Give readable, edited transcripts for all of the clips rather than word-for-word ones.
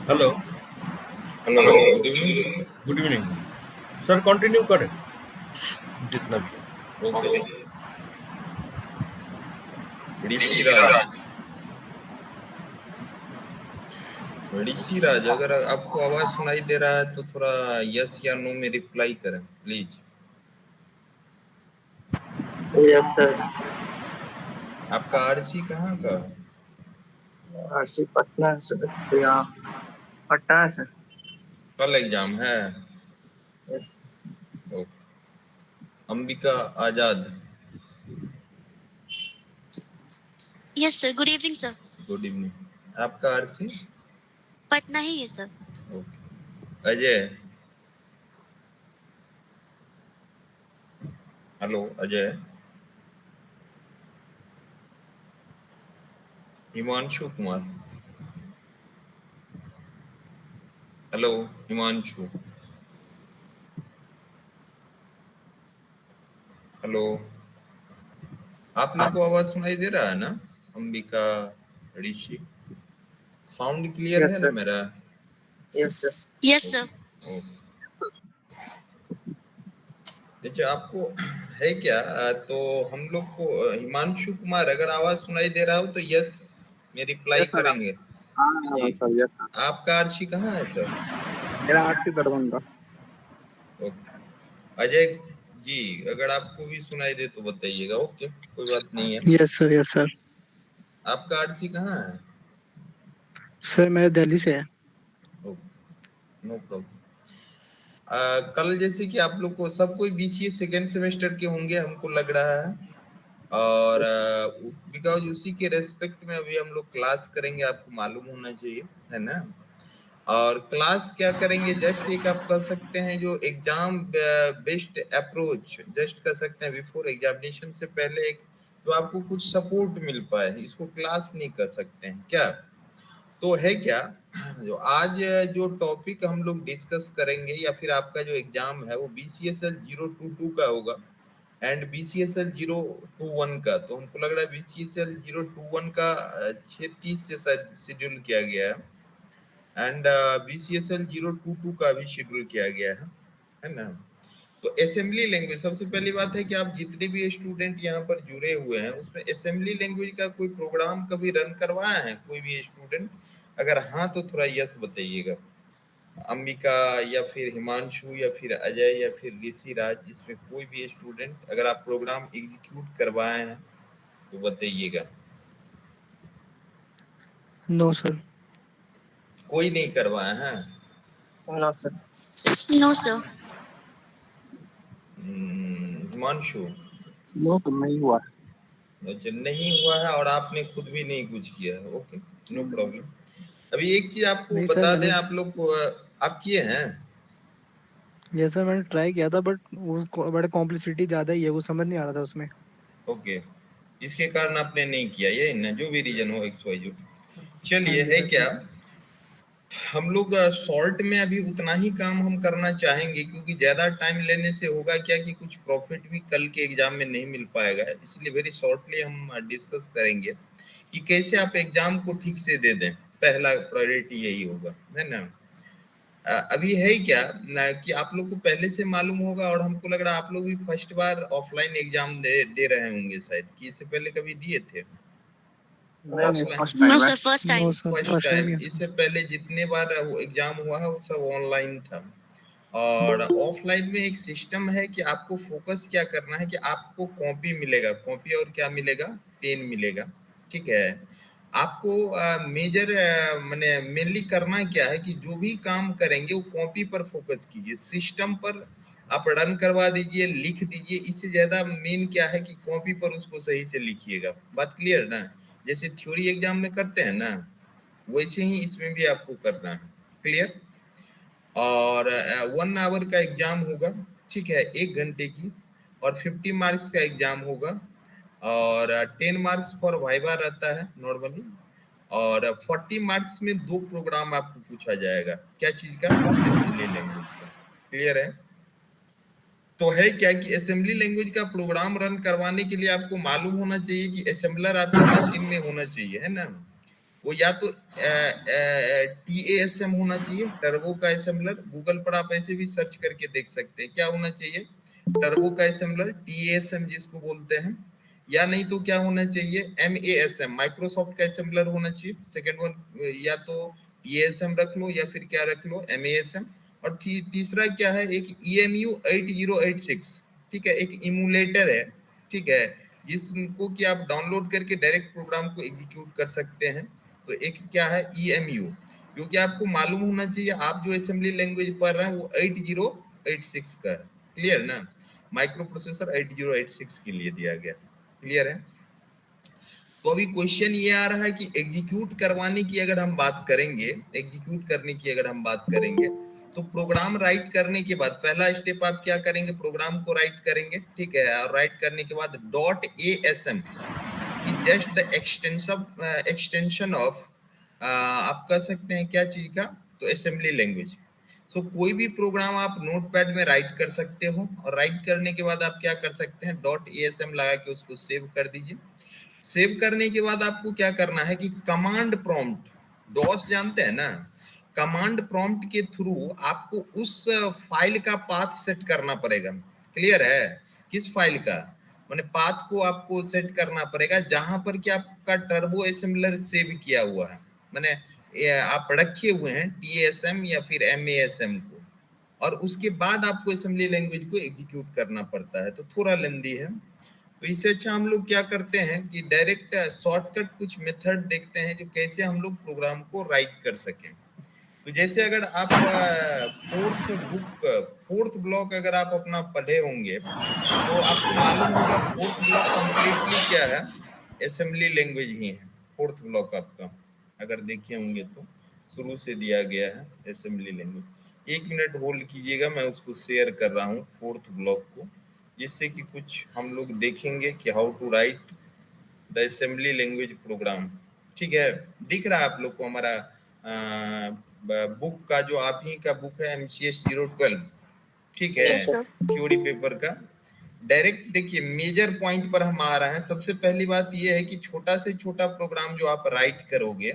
Hello. Hello, good evening sir. Good evening sir, continue करें जितना भी है। ओके। ऋषि राज, ऋषि राज, अगर आपको आवाज सुनाई दे रहा है तो थोड़ा यस या नो में रिप्लाई करें प्लीज। Yes sir. आपका आरसी कहाँ का? आरसी पटना है सर। तो यहाँ पटना है सर। कल एग्जाम है? Yes. Okay. Ambika Azad, yes sir, good evening sir. Good evening. आपका आरसी? पटना ही है sir. Okay. Ajay, hello Ajay. Himanshu Kumar, hello Himanshu, hello. आप लोग को आवाज सुनाई दे रहा है ना? Ambika, Rishi, sound clear yes है ना सर। मेरा? Yes sir. Yes sir. Okay. देखिए आपको है क्या, तो हम लोग को हिमांशु कुमार अगर आवाज सुनाई दे रहा हो तो यस में रिप्लाई यस सर। करेंगे। हाँ जी। Sir, yes sir. आपका आरसी कहाँ है सर? मेरा आरसी दरभंगा। ओके। अजय जी, अगर आपको भी सुनाई दे तो बताइएगा। ओके, कोई बात नहीं है। Yes sir, yes sir. आपका आरसी कहाँ है? सर मेरा दिल्ली से है। Okay, no problem. कल जैसे कि आप लोग को सब कोई बीसीए सेकेंड सेमेस्टर के होंगे हमको लग रहा है, और बिकॉज उसी के रेस्पेक्ट में अभी हम लोग क्लास करेंगे, आपको मालूम होना चाहिए, है ना। और क्लास क्या करेंगे, जस्ट एक आप कह सकते हैं जो एग्जाम बेस्ड अप्रोच जस्ट कह सकते हैं, बिफोर एग्जामिनेशन से पहले एक जो आपको कुछ सपोर्ट मिल पाए, इसको क्लास नहीं कर सकते हैं क्या। तो है क्या, जो आज जो टॉपिक हम लोग डिस्कस करेंगे या फिर आपका जो एग्जाम है वो BCSL 022 का होगा एंड BCSL 021 का। तो हमको लग रहा है BCSL 021 का 6:30 से शायद शेड्यूल किया गया है एंड BCSL 022 का भी शेड्यूल किया गया है ना। तो असेंबली लैंग्वेज, सबसे पहली बात है कि आप जितने भी स्टूडेंट यहाँ पर जुड़े हुए हैं उसमें असेंबली लैंग्वेज का कोई प्रोग्राम कभी रन करवाया है कोई भी स्टूडेंट? अगर हाँ तो थोड़ा यस बताइएगा। अंबिका या फिर हिमांशु या फिर अजय या फिर ऋषि राज, इसमें कोई भी स्टूडेंट अगर आप प्रोग्राम एग्जीक्यूट करवाए हैं तो बताइएगा। No sir. कोई नहीं करवाए हैं? No sir. No sir. Himanshu? No sir, नहीं हुआ है। अच्छा, नहीं हुआ है और आपने खुद भी नहीं कुछ किया है। Okay, no problem. अभी एक चीज आपको नहीं सर, बता दें, मैंने आप लोग को आप किए हैं? जैसा मैंने ट्राई किया था, बट वो बड़ा कॉम्प्लेक्सिटी ज्यादा ही है, वो समझ नहीं आ रहा था उसमें। ओके, इसके कारण आपने नहीं किया, ये ना जो भी रीजन हो XYZ। हाँ चलिए, जी है सर, क्या, ठीक है। हम लोग शॉर्ट में अभी उतना ही काम हम करना चाहेंगे, क्योंकि ज्यादा टाइम लेने से होगा क्या कि कुछ प्रॉफिट भी कल के एग्जाम में नहीं मिल पाएगा, इसलिए वेरी शॉर्टली हम डिस्कस करेंगे कि कैसे आप एग्जाम को ठीक से दे दें। पहला प्रायोरिटी यही होगा, है ना। अभी है क्या कि आप लोग को पहले से मालूम होगा, और हमको लग रहा है आप लोग भी फर्स्ट बार ऑफलाइन एग्जाम दे रहे होंगे शायद, कि इससे पहले कभी दिए थे नहीं ऑफलाइन? फर्स्ट No, टाइम है। sir. First time. No sir, first first time time. ही है सर। इससे पहले जितने बार वो एग्जाम हुआ है वो सब ऑनलाइन था। और ऑफलाइन में एक सिस्टम है कि आपको फोकस क्या करना है, कि आपको कॉपी मिलेगा, कॉपी और क्या मिलेगा, पेन मिलेगा, ठीक है। आपको मेजर माने मेनली करना क्या है कि जो भी काम करेंगे वो कॉपी पर फोकस कीजिए, सिस्टम पर आप रन करवा दीजिए, लिख दीजिए। इससे ज्यादा मेन क्या है कि कॉपी पर उसको सही से लिखिएगा। बात क्लियर ना? जैसे थ्योरी एग्जाम में करते हैं ना, वैसे ही इसमें भी आपको करना है। क्लियर? और 1 आवर का एग्जाम होगा, ठीक है, 1 घंटे की, और 50 मार्क्स का एग्जाम होगा, और 10 मार्क्स फॉर वाइवा रहता है नॉर्मली, और 40 मार्क्स में 2 प्रोग्राम आपको पूछा जाएगा। क्या चीज का? असेंबली लैंग्वेज का। क्लियर है? तो है क्या कि असेंबली लैंग्वेज का प्रोग्राम रन करवाने के लिए आपको मालूम होना चाहिए कि असेंबलर आपकी मशीन में होना चाहिए, है ना? वो या तो TASM होना चाहिए, टर्बो का असेंबलर। गूगल पर आप ऐसे भी सर्च करके देख सकते हैं क्या होना चाहिए, टर्बो का असेंबलर, TASM जिसको बोलते हैं। या नहीं तो क्या होना चाहिए, MASM, माइक्रोसॉफ्ट का असेंबलर होना चाहिए। सेकंड वन, या तो TASM रख लो या फिर क्या रख लो, MASM। और तीसरा क्या है, एक EMU 8086, ठीक है, एक इमुलेटर है, ठीक है, जिसको कि आप डाउनलोड करके डायरेक्ट प्रोग्राम को एग्जीक्यूट कर सकते हैं। तो एक क्या है, EMU, क्योंकि आपको मालूम होना चाहिए आप जो असेंबली लैंग्वेज पढ़ रहे हैं वो 8086 का है। क्लियर ना? माइक्रो प्रोसेसर 8086 के लिए दिया गया। क्लियर है? तो अभी क्वेश्चन ये आ रहा है कि एग्जीक्यूट करवाने की अगर हम बात करेंगे, एग्जीक्यूट करने की अगर हम बात करेंगे, तो प्रोग्राम राइट करने के बाद पहला स्टेप आप क्या करेंगे, प्रोग्राम को राइट करेंगे, ठीक है। और राइट करने के बाद .asm is just the extension of आप कह सकते हैं क्या चीज का, तो असेंबली लैंग्वेज। सो कोई भी प्रोग्राम आप नोटपैड में राइट कर सकते हो, और राइट करने के बाद आप क्या कर सकते हैं, .asm लगा के उसको सेव कर दीजिए। सेव करने के बाद आपको क्या करना है कि कमांड प्रॉम्प्ट, डॉस जानते हैं ना, कमांड प्रॉम्प्ट के थ्रू आपको उस फाइल का पाथ सेट करना पड़ेगा। क्लियर है? किस फाइल का, माने पाथ को आपको सेट करना पड़ेगा जहां पर कि आपका टर्बो असेंबलर सेव किया हुआ है, माने आप रखे हुए हैं TASM या फिर MASM को, और उसके बाद आपको असेंबली लैंग्वेज को एग्जीक्यूट करना पड़ता है। तो थोड़ा लेंदी है। तो इससे अच्छा हम लोग क्या करते हैं कि डायरेक्ट शॉर्टकट कुछ मेथड देखते हैं जो कैसे हम लोग प्रोग्राम को राइट कर सकें। तो जैसे अगर आप फोर्थ ब्लॉक अगर आप अपना पढ़े होंगे तो आपको मालूम होगा फोर्थ ब्लॉक कंप्लीटली क्या है, असेंबली लैंग्वेज ही है। फोर्थ ब्लॉक आपका अगर देखे होंगे तो शुरू से दिया गया है असेंबली लैंग्वेज। 1 मिनट होल्ड कीजिएगा, मैं उसको शेयर कर रहा हूँ फोर्थ ब्लॉक को, जिससे कि कुछ हम लोग देखेंगे कि how to write the assembly language program. ठीक है, दिख रहा है आप लोग को हमारा बुक का, जो आप ही का बुक है MCS 012, ठीक है, Yes, sir. थ्योरी पेपर का। डायरेक्ट देखिए मेजर पॉइंट पर हम आ रहे हैं। सबसे पहली बात यह है कि छोटा से छोटा प्रोग्राम जो आप राइट करोगे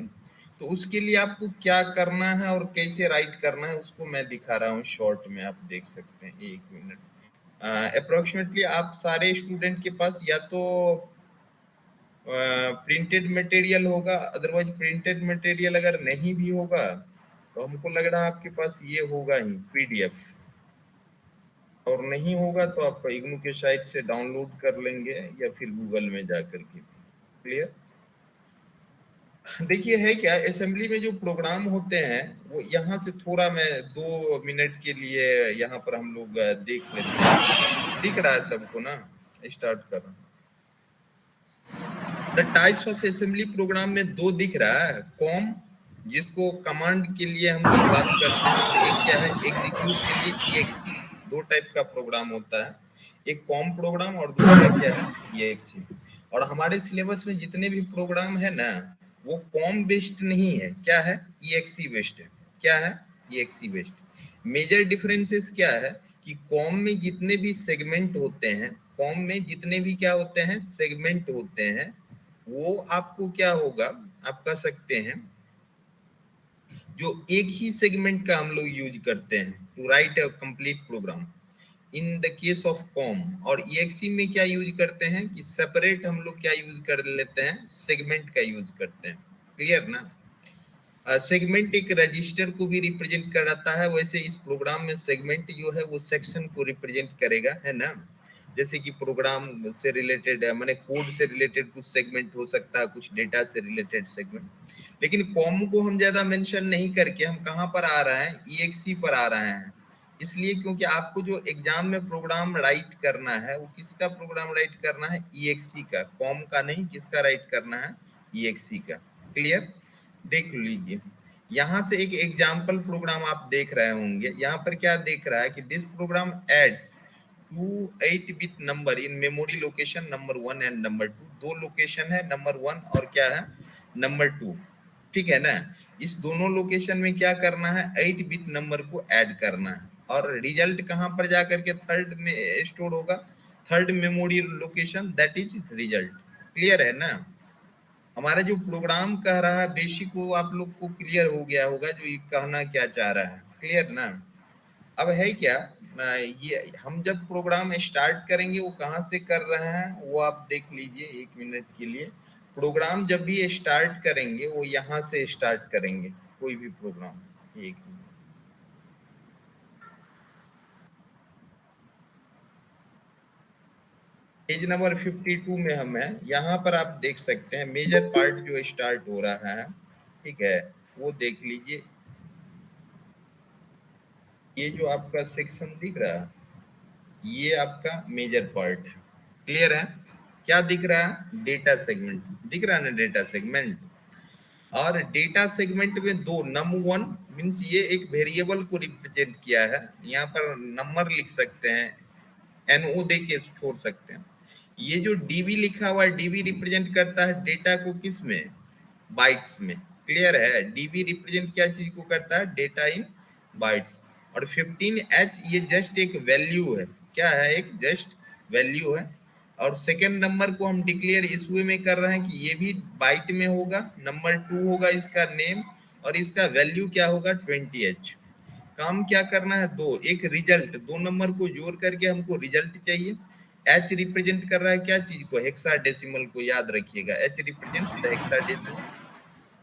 तो उसके लिए आपको क्या करना है और कैसे राइट करना है उसको मैं दिखा रहा हूँ शॉर्ट में, आप देख सकते हैं। 1 मिनट। अप्रोक्सीमेटली आप सारे स्टूडेंट के पास या तो प्रिंटेड मटेरियल होगा, अदरवाइज प्रिंटेड मटेरियल अगर नहीं भी होगा तो हमको लग रहा है आपके पास ये होगा ही PDF, और नहीं होगा तो आप इग्नू के साइट से डाउनलोड कर लेंगे या फिर गूगल में जाकर के। क्लियर? देखिए है क्या, असेंबली में जो प्रोग्राम होते हैं वो यहाँ से थोड़ा मैं 2 मिनट के लिए यहाँ पर हम लोग देख लेते हैं। दिख रहा है सबको ना? स्टार्ट कर रहा हूँ। The types of assembly program में 2 दिख रहा है, कॉम जिसको कमांड के लिए हम लोग बात करते हैं, और एक क्या है एग्जीक्यूट के लिए EXE। 2 टाइप का प्रोग्राम होता है, एक कॉम प्रोग्राम और दूसरा क्या है EXE। और हमारे सिलेबस में जितने भी प्रोग्राम है ना वो कॉम बेस्ड नहीं है, क्या है, EXE बेस्ड है। क्या है? EXE based. मेजर डिफरेंसेस क्या है कि कॉम में जितने भी सेगमेंट होते हैं, कॉम में जितने भी क्या होते हैं, सेगमेंट होते हैं, वो आपको क्या होगा, आप कह सकते हैं जो एक ही सेगमेंट का हम लोग यूज करते हैं to write a complete program. In the case of com और EXE में क्या यूज करते हैं कि सेपरेट हम लोग क्या यूज कर लेते हैं, सेगमेंट का यूज करते हैं। क्लियर ना? सेगमेंट एक रजिस्टर को भी रिप्रेजेंट कराता है, वैसे इस प्रोग्राम में सेगमेंट जो है वो सेक्शन को रिप्रेजेंट करेगा, है ना। जैसे कि प्रोग्राम से रिलेटेड माने कोड से रिलेटेड कुछ सेगमेंट हो सकता है, कुछ डेटा से रिलेटेड सेगमेंट। लेकिन कॉम को हम ज्यादा मेंशन नहीं करके हम कहाँ पर आ रहे हैं, EXE पर आ रहे हैं। इसलिए क्योंकि आपको जो एग्जाम में प्रोग्राम राइट करना है वो किसका प्रोग्राम राइट करना है, EXE का, कॉम का नहीं। किसका राइट करना है, EXE का। क्लियर? देख लीजिए यहाँ से एक एग्जाम्पल प्रोग्राम आप देख रहे होंगे। यहाँ पर क्या देख रहा है कि this program adds 2 8-bit number in memory location number 1 and number 2। दो लोकेशन है, नंबर 1 और क्या है, नंबर 2। ठीक है ना। इस दोनों लोकेशन में क्या करना है, 8-bit नंबर को ऐड करना है और रिजल्ट कहाँ पर जाकर के थर्ड में स्टोर होगा, third memory location, that is result. Clear है ना? हमारा जो प्रोग्राम कह रहा है बेसिक वो आप लोग को क्लियर हो गया होगा, जो ये कहना क्या चाह रहा है। क्लियर ना? अब है क्या, ये हम जब प्रोग्राम स्टार्ट करेंगे वो कहाँ से कर रहे हैं वो आप देख लीजिए 1 मिनट के लिए। प्रोग्राम जब भी स्टार्ट करेंगे वो यहाँ से स्टार्ट करेंगे, कोई भी प्रोग्राम। 1 मिनट, पेज नंबर 52 में हम हैं। यहाँ पर आप देख सकते हैं मेजर पार्ट जो स्टार्ट हो रहा है, ठीक है, वो देख लीजिए। ये जो आपका सेक्शन दिख रहा है ये आपका मेजर पार्ट है। क्लियर है? क्या दिख रहा है, डेटा सेगमेंट दिख रहा है ना, डेटा सेगमेंट। और डेटा सेगमेंट में दो num1 मीन्स ये एक वेरिएबल को रिप्रेजेंट किया है, यहाँ पर नंबर लिख सकते हैं, NO दे के छोड़ सकते हैं। ये जो DB लिखा हुआ है, DB रिप्रेजेंट करता है डेटा को, किस में, बाइट्स में। क्लियर है? DB रिप्रेजेंट क्या चीज को करता है, डेटा इन बाइट्स। और 15H ये जस्ट एक वैल्यू है, क्या है, एक जस्ट वैल्यू है। और सेकेंड नंबर को हम डिक्लेयर इस वे में कर रहे हैं कि ये भी बाइट में होगा, नंबर 2 होगा इसका नेम और इसका वैल्यू क्या होगा, 20H। काम क्या करना है, दो, एक रिजल्ट, दो नंबर को जोड़ करके हमको रिजल्ट चाहिए। H रिप्रेजेंट कर रहा है क्या चीज को, हेक्साडेसिमल को, याद रखिएगा, H रिप्रेजेंट्स द हेक्साडेसिमल।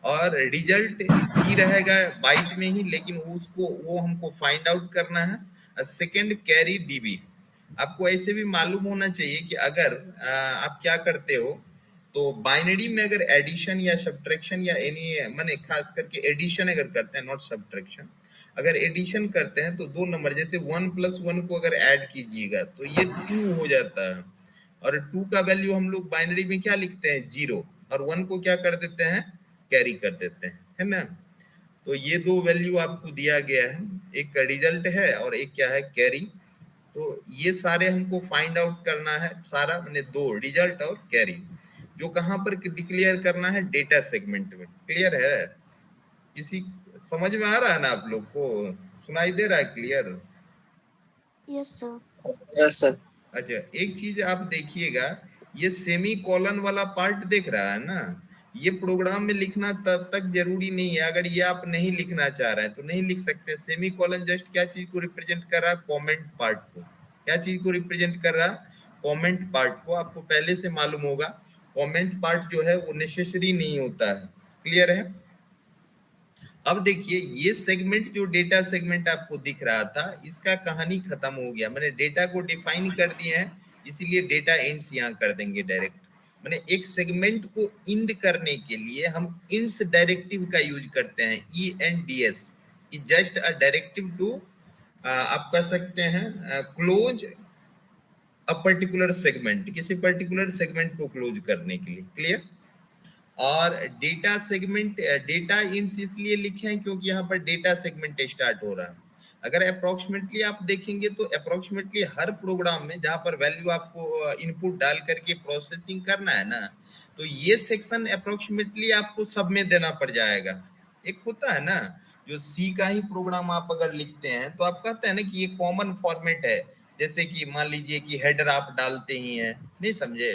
और रिजल्ट ही रहेगा बाइट में ही, लेकिन उसको वो हमको फाइंड आउट करना है। Second carry DB। आपको ऐसे भी मालूम होना चाहिए कि अगर आप क्या करते हो तो बाइनरी में अगर एडिशन या सब्ट्रैक्शन या एनी माने खास करके एडिशन अगर करते हैं, नॉट सब्ट्रैक्शन, अगर एडिशन करते हैं तो दो नंबर जैसे 1 + 1 को अगर ऐड कीजिएगा तो ये 2 हो जाता है। और 2 का वैल्यू हम लोग बाइनरी में क्या लिखते हैं, 0, और 1 को क्या कर देते हैं, कैरी कर देते हैं, है ना। तो ये दो वैल्यू आपको दिया गया है, एक रिजल्ट है और एक क्या है, कैरी। तो ये सारे हमको फाइंड आउट करना है, सारा मैंने दो, रिजल्ट और कैरी, जो कहाँ पर डिक्लेयर करना है, डेटा सेगमेंट में। क्लियर है? किसी समझ में आ रहा है ना आप लोग को, सुनाई दे रहा है clear? Yes, sir. Yes, sir. अच्छा, एक चीज आप देखिएगा, ये सेमी कॉलन वाला पार्ट देख रहा है ना, ये प्रोग्राम में लिखना तब तक जरूरी नहीं है। अगर ये आप नहीं लिखना चाह रहे हैं तो नहीं लिख सकते। सेमी कॉलन जस्ट क्या चीज को रिप्रेजेंट कर रहा है, कमेंट पार्ट को। क्या चीज को रिप्रेजेंट कर रहा है, कमेंट पार्ट को। आपको पहले से मालूम होगा कमेंट पार्ट जो है वो नेसेसरी नहीं होता है। क्लियर है? अब देखिए ये सेगमेंट, जो डेटा सेगमेंट आपको दिख रहा था, इसका कहानी खत्म हो गया। मैंने डेटा को डिफाइन कर दिए हैं, इसीलिए डेटा इंड्स यहाँ कर देंगे डायरेक्ट। मैंने एक सेगमेंट को इंड करने के लिए हम इंड्स डायरेक्टिव का यूज करते हैं, ENDS, just a directive to, आप कह सकते हैं, क्लोज अ पर्टिकुलर सेगमेंट, किसी पर्टिकुलर सेगमेंट को क्लोज करने के लिए। क्लियर? और डेटा सेगमेंट, डेटा इंड्स इसलिए लिखे हैं क्योंकि यहाँ पर डेटा सेगमेंट स्टार्ट हो रहा है। अगर अप्रोक्सीमेटली आप देखेंगे तो अप्रोक्सीमेटली हर प्रोग्राम में जहाँ पर वैल्यू आपको इनपुट डाल करके प्रोसेसिंग करना है ना, तो ये सेक्शन अप्रोक्सीमेटली आपको सब में देना पड़ जाएगा। एक होता है ना, जो सी का ही प्रोग्राम आप अगर लिखते हैं तो आप कहते हैं ना कि ये कॉमन फॉर्मेट है, जैसे कि मान लीजिए कि हेडर आप डालते ही हैं, नहीं समझे,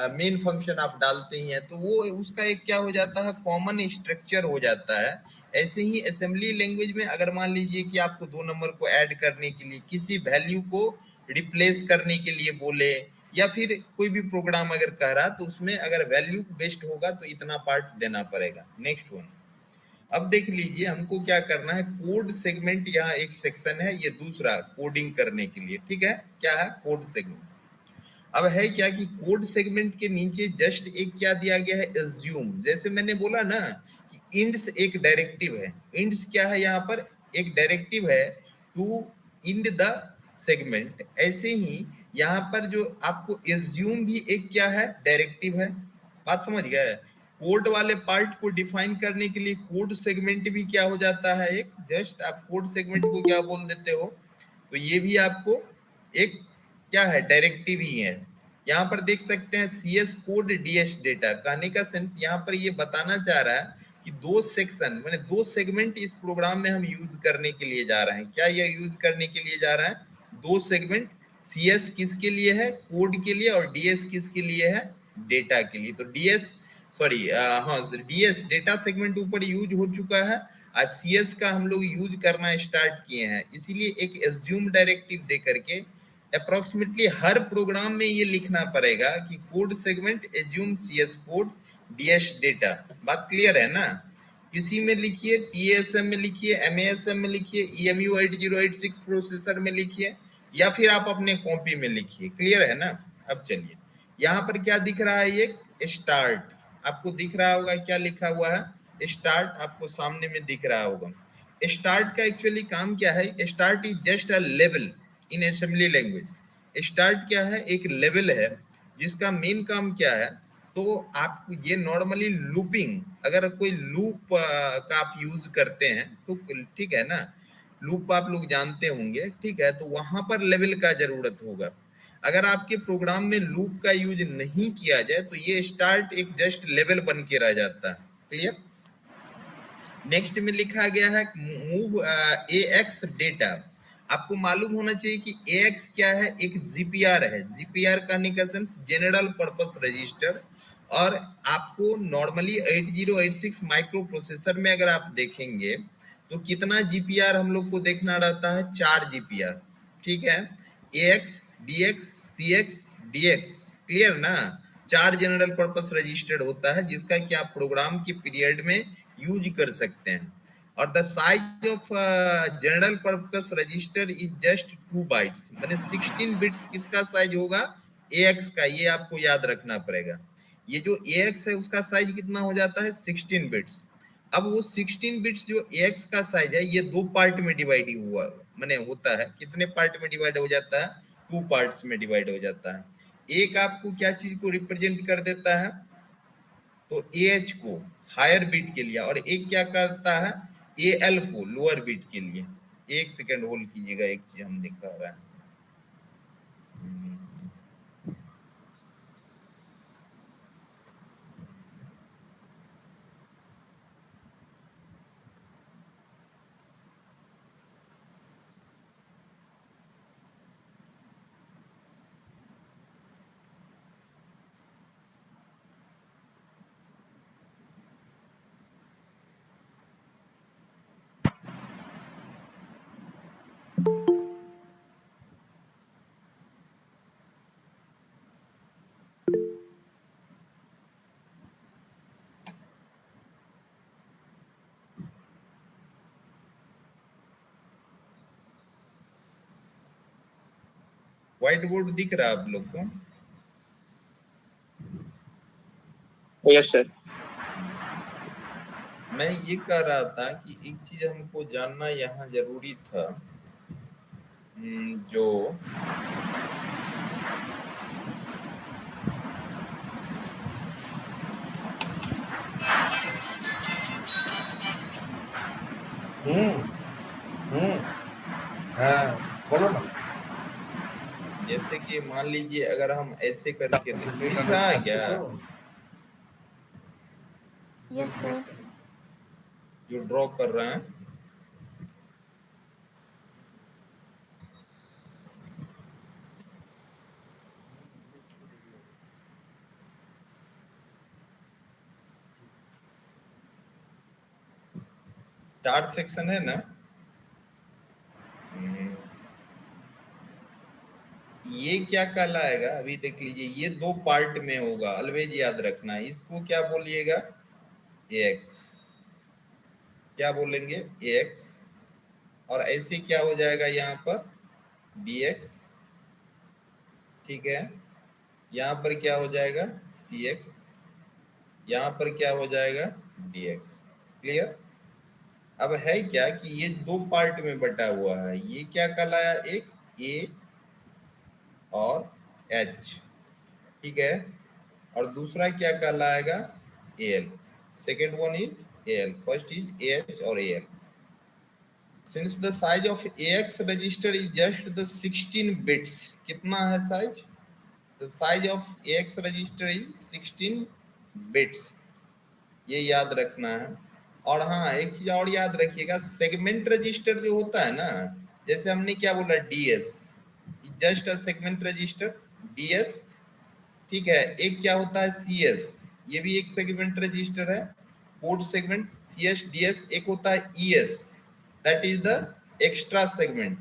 मेन फंक्शन आप डालते ही हैं, तो वो उसका एक क्या हो जाता है, कॉमन स्ट्रक्चर हो जाता है। ऐसे ही असेंबली लैंग्वेज में अगर मान लीजिए कि आपको 2 नंबर को ऐड करने के लिए, किसी वैल्यू को रिप्लेस करने के लिए बोले, या फिर कोई भी प्रोग्राम अगर कह रहा तो उसमें अगर वैल्यू बेस्ड होगा तो इतना पार्ट देना पड़ेगा। नेक्स्ट वन, अब देख लीजिए हमको क्या करना है, कोड सेगमेंट, यहाँ एक सेक्शन है, ये दूसरा कोडिंग करने के लिए, ठीक है, क्या है, कोड सेगमेंट। अब है क्या कि कोड सेगमेंट के नीचे जस्ट एक क्या दिया गया है, एज्यूम। जैसे मैंने बोला ना कि इंड्स एक डायरेक्टिव है, इंड्स क्या है, यहाँ पर एक डायरेक्टिव है टू इंड द सेगमेंट। ऐसे ही यहाँ पर जो आपको एज्यूम भी एक क्या है, डायरेक्टिव है। बात समझ गए? कोड वाले पार्ट को डिफाइन करने के लिए कोड सेगमेंट भी क्या हो जाता है, एक जस्ट आप कोड सेगमेंट को क्या बोल देते हो, तो ये भी आपको एक क्या है, डायरेक्टिव ही है। यहाँ पर देख सकते हैं CS कोड DS डेटा, कहने का सेंस यहाँ पर ये बताना चाह रहा है कि 2 सेक्शन माने 2 सेगमेंट इस प्रोग्राम में हम यूज करने के लिए जा रहे हैं। क्या ये यूज करने के लिए जा रहा है, 2 सेगमेंट। CS किसके लिए है, कोड के लिए, और DS किसके लिए है, डेटा के लिए। तो DS डेटा सेगमेंट ऊपर यूज हो चुका है, आज CS का हम लोग यूज करना स्टार्ट किए हैं। इसीलिए एक एज्यूम डायरेक्टिव दे करके अप्रोक्सीमेटली हर प्रोग्राम में ये लिखना पड़ेगा कि code segment assume CS code DS data. बात क्लियर है ना? किसी में लिखिए, TASM में लिखिए, MASM में लिखिए, EMU 8086 प्रोसेसर में लिखिए, या फिर आप अपने कॉपी में लिखिए। क्लियर है ना? अब चलिए, यहाँ पर क्या दिख रहा है, ये स्टार्ट आपको दिख रहा होगा, क्या लिखा हुआ है, स्टार्ट आपको सामने में दिख रहा होगा। स्टार्ट का एक्चुअली काम क्या है, start is just a level in assembly language. Start क्या है, एक लेवल है जिसका मेन काम क्या है, तो आप ये नॉर्मली लूपिंग, अगर कोई लूप का आप यूज करते हैं तो ठीक है ना, लूप आप लोग जानते होंगे, ठीक है, तो वहां पर लेवल का जरूरत होगा। अगर आपके प्रोग्राम में लूप का यूज नहीं किया जाए तो ये स्टार्ट एक जस्ट लेवल बन के रह जाता है। क्लियर? नेक्स्ट में लिखा गया है मूव AX डेटा। आपको मालूम होना चाहिए कि AX क्या है, एक GPR है। GPR कहने का सेंस जनरल पर्पस रजिस्टर। और आपको नॉर्मली 8086 माइक्रो प्रोसेसर में अगर आप देखेंगे तो कितना GPR हम लोग को देखना रहता है, 4 GPR, ठीक है, AX BX CX DX। Clear ना? 4 जनरल पर्पस रजिस्टर होता है जिसका कि आप प्रोग्राम के पीरियड में यूज कर सकते हैं। और the size of general purpose register is just 2 bytes, माने 16 बिट्स किसका साइज होगा, AX का। ये आपको याद रखना पड़ेगा। ये जो AX है उसका साइज कितना हो जाता है, 16 बिट्स। अब वो 16 बिट्स जो AX का साइज है, ये 2 पार्ट में डिवाइड हुआ माने होता है। कितने पार्ट में डिवाइड हो जाता है, 2 पार्ट्स में डिवाइड हो जाता है। एक आपको क्या चीज को रिप्रेजेंट कर देता है, तो AH को हायर बीट के लिए, और एक क्या करता है, AL को लोअर बीट के लिए। एक सेकंड होल्ड कीजिएगा, एक चीज हम दिखा रहा है। व्हाइट बोर्ड दिख रहा है आप लोग को? Yes sir. मैं ये कह रहा था कि एक चीज हमको जानना यहाँ जरूरी था, जो हाँ बोलो ना। जैसे कि मान लीजिए अगर हम ऐसे करके दिख रहा है क्या, Yes, sir. जो ड्रॉ कर रहे हैं, 4 सेक्शन है ना? ये क्या कहलाएगा अभी देख लीजिए, ये 2 पार्ट में होगा, ऑलवेज याद रखना। इसको क्या बोलिएगा? ax, क्या बोलेंगे? ax। और ऐसे क्या हो जाएगा यहाँ पर? bx, ठीक है। यहाँ पर क्या हो जाएगा? cx, यहाँ पर क्या हो जाएगा? dx। क्लियर? अब है क्या कि ये 2 पार्ट में बटा हुआ है, ये क्या कहलाया? एक a और h, ठीक है। और दूसरा क्या कहलाएगा? al। Second one is al, first is ah और al। Since the size of AX register is just the 16 bits, कितना है size? The size of AX register is 16 bits, ये याद रखना है। और हाँ, एक चीज और याद रखिएगा, सेगमेंट रजिस्टर जो होता है ना, जैसे हमने क्या बोला? DS, just a segment register, DS, ठीक है। एक क्या होता है? CS, ये भी एक सेगमेंट रजिस्टर है, पोर्ट सेगमेंट। CS, DS, एक होता है ES, that is the extra segment,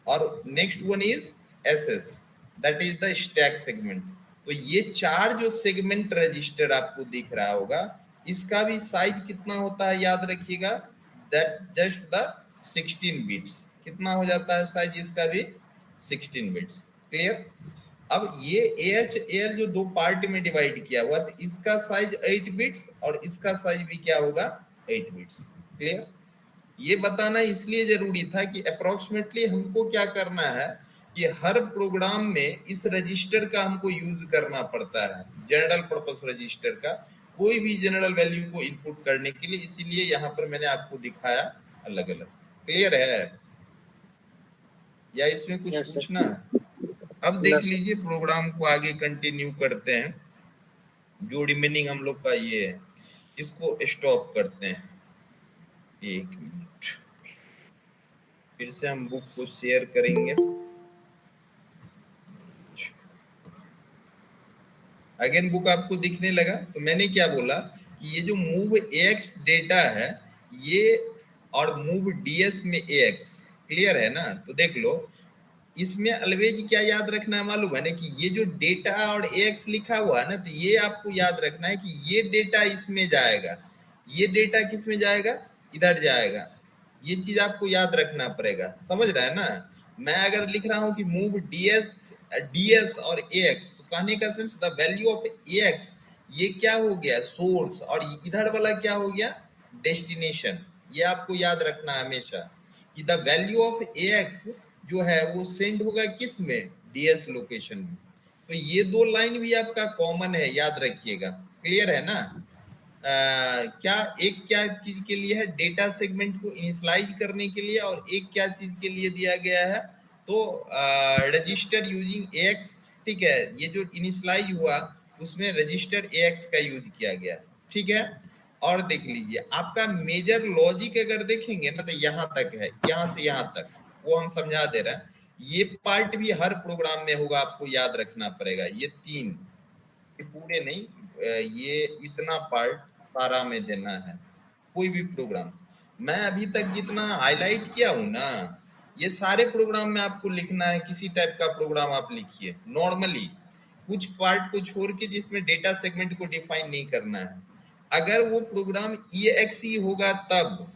और next one is SS, that is the stack segment। तो ये 4 जो सेगमेंट रजिस्टर आपको दिख रहा होगा, इसका भी साइज कितना होता है याद रखिएगा? that just the 16 bits। कितना हो जाता है साइज इसका भी? 16 बिट्स। क्लियर? अब ये AH AL जो 2 पार्ट में डिवाइड किया हुआ, तो इसका साइज 8 बिट्स और इसका साइज भी क्या होगा? 8 बिट्स। क्लियर? ये बताना इसलिए जरूरी था कि अप्रोक्सीमेटली हमको क्या करना है कि हर प्रोग्राम में इस रजिस्टर का हमको यूज करना पड़ता है, जनरल पर्पस रजिस्टर का, कोई भी जनरल वैल्यू को इनपुट करने के लिए। इसीलिए यहाँ पर मैंने आपको दिखाया अलग अलग। क्लियर है या इसमें कुछ Yes, sir. पूछना है? अब देख Yes, sir. लीजिए, प्रोग्राम को आगे कंटिन्यू करते हैं। जो रिमेनिंग हम लोग का ये है, इसको स्टॉप करते हैं। 1 मिनट, फिर से हम बुक को शेयर करेंगे। अगेन बुक आपको दिखने लगा? तो मैंने क्या बोला कि ये जो मूव AX डेटा है, ये और मूव DS में AX, क्लियर है ना? तो देख लो, इसमें अलवेज क्या याद रखना है मालूम है ना? कि ये जो डेटा और AX लिखा हुआ है ना, तो ये आपको याद रखना है कि ये डेटा इसमें जाएगा, ये डेटा किस में जाएगा? इधर जाएगा। ये चीज आपको याद रखना पड़ेगा, समझ रहा है ना? मैं अगर लिख रहा हूं कि मूव DS और AX, तो कहने का sense the value of AX, ये क्या हो गया? सोर्स, और इधर वाला क्या हो गया? डेस्टिनेशन। ये आपको याद रखना है हमेशा कि द वैल्यू ऑफ AX जो है वो सेंड होगा किस में? DS लोकेशन में। तो ये 2 लाइन भी आपका कॉमन है, याद रखिएगा। क्लियर है ना? क्या एक क्या चीज के लिए है? डेटा सेगमेंट को इनिशियलाइज करने के लिए, और एक क्या चीज के लिए दिया गया है? तो रजिस्टर यूजिंग AX, ठीक है। ये जो इनिशियलाइज हुआ उसमें रजिस्टर AX का यूज किया गया, ठीक है। और देख लीजिए, आपका मेजर लॉजिक अगर देखेंगे ना, तो यहाँ तक है, यहाँ से यहाँ तक, वो हम समझा दे रहे हैं। ये पार्ट भी हर प्रोग्राम में होगा, आपको याद रखना पड़ेगा। ये 3, ये पूरे नहीं, ये इतना पार्ट सारा में देना है, कोई भी प्रोग्राम। मैं अभी तक जितना हाईलाइट किया हूं ना, ये सारे प्रोग्राम में आपको लिखना है। किसी टाइप का प्रोग्राम आप लिखिए नॉर्मली, कुछ पार्ट को छोड़ के जिसमें डेटा सेगमेंट को डिफाइन नहीं करना है। अगर वो प्रोग्राम EXE होगा तब,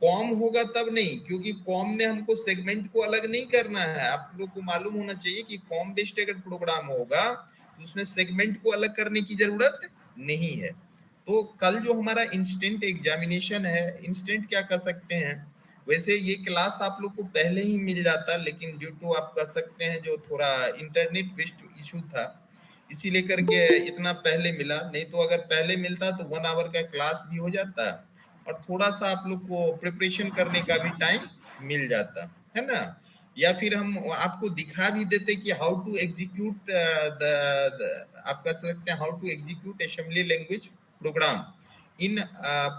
कॉम होगा तब नहीं, क्योंकि कॉम में हमको सेगमेंट को अलग नहीं करना है। आप लोग को मालूम होना चाहिए कि कॉम बेस्ड अगर प्रोग्राम होगा तो उसमें सेगमेंट को अलग करने की जरूरत नहीं है। तो कल जो हमारा इंस्टेंट एग्जामिनेशन है, इंस्टेंट क्या कर सकते हैं, वैसे ये क्लास आप लोग को पहले ही मिल जाता, लेकिन ड्यू टू आप कह सकते हैं जो थोड़ा इंटरनेट बेस्ड इशू था, इसी लेकर के इतना पहले मिला। नहीं तो अगर पहले मिलता तो 1 आवर का क्लास भी हो जाता, और थोड़ा सा आप लोग को प्रिपरेशन करने का भी टाइम मिल जाता, है ना? या फिर हम आपको दिखा भी देते कि हाउ टू एग्जीक्यूट आप कह सकते हैं how to execute assembly language program in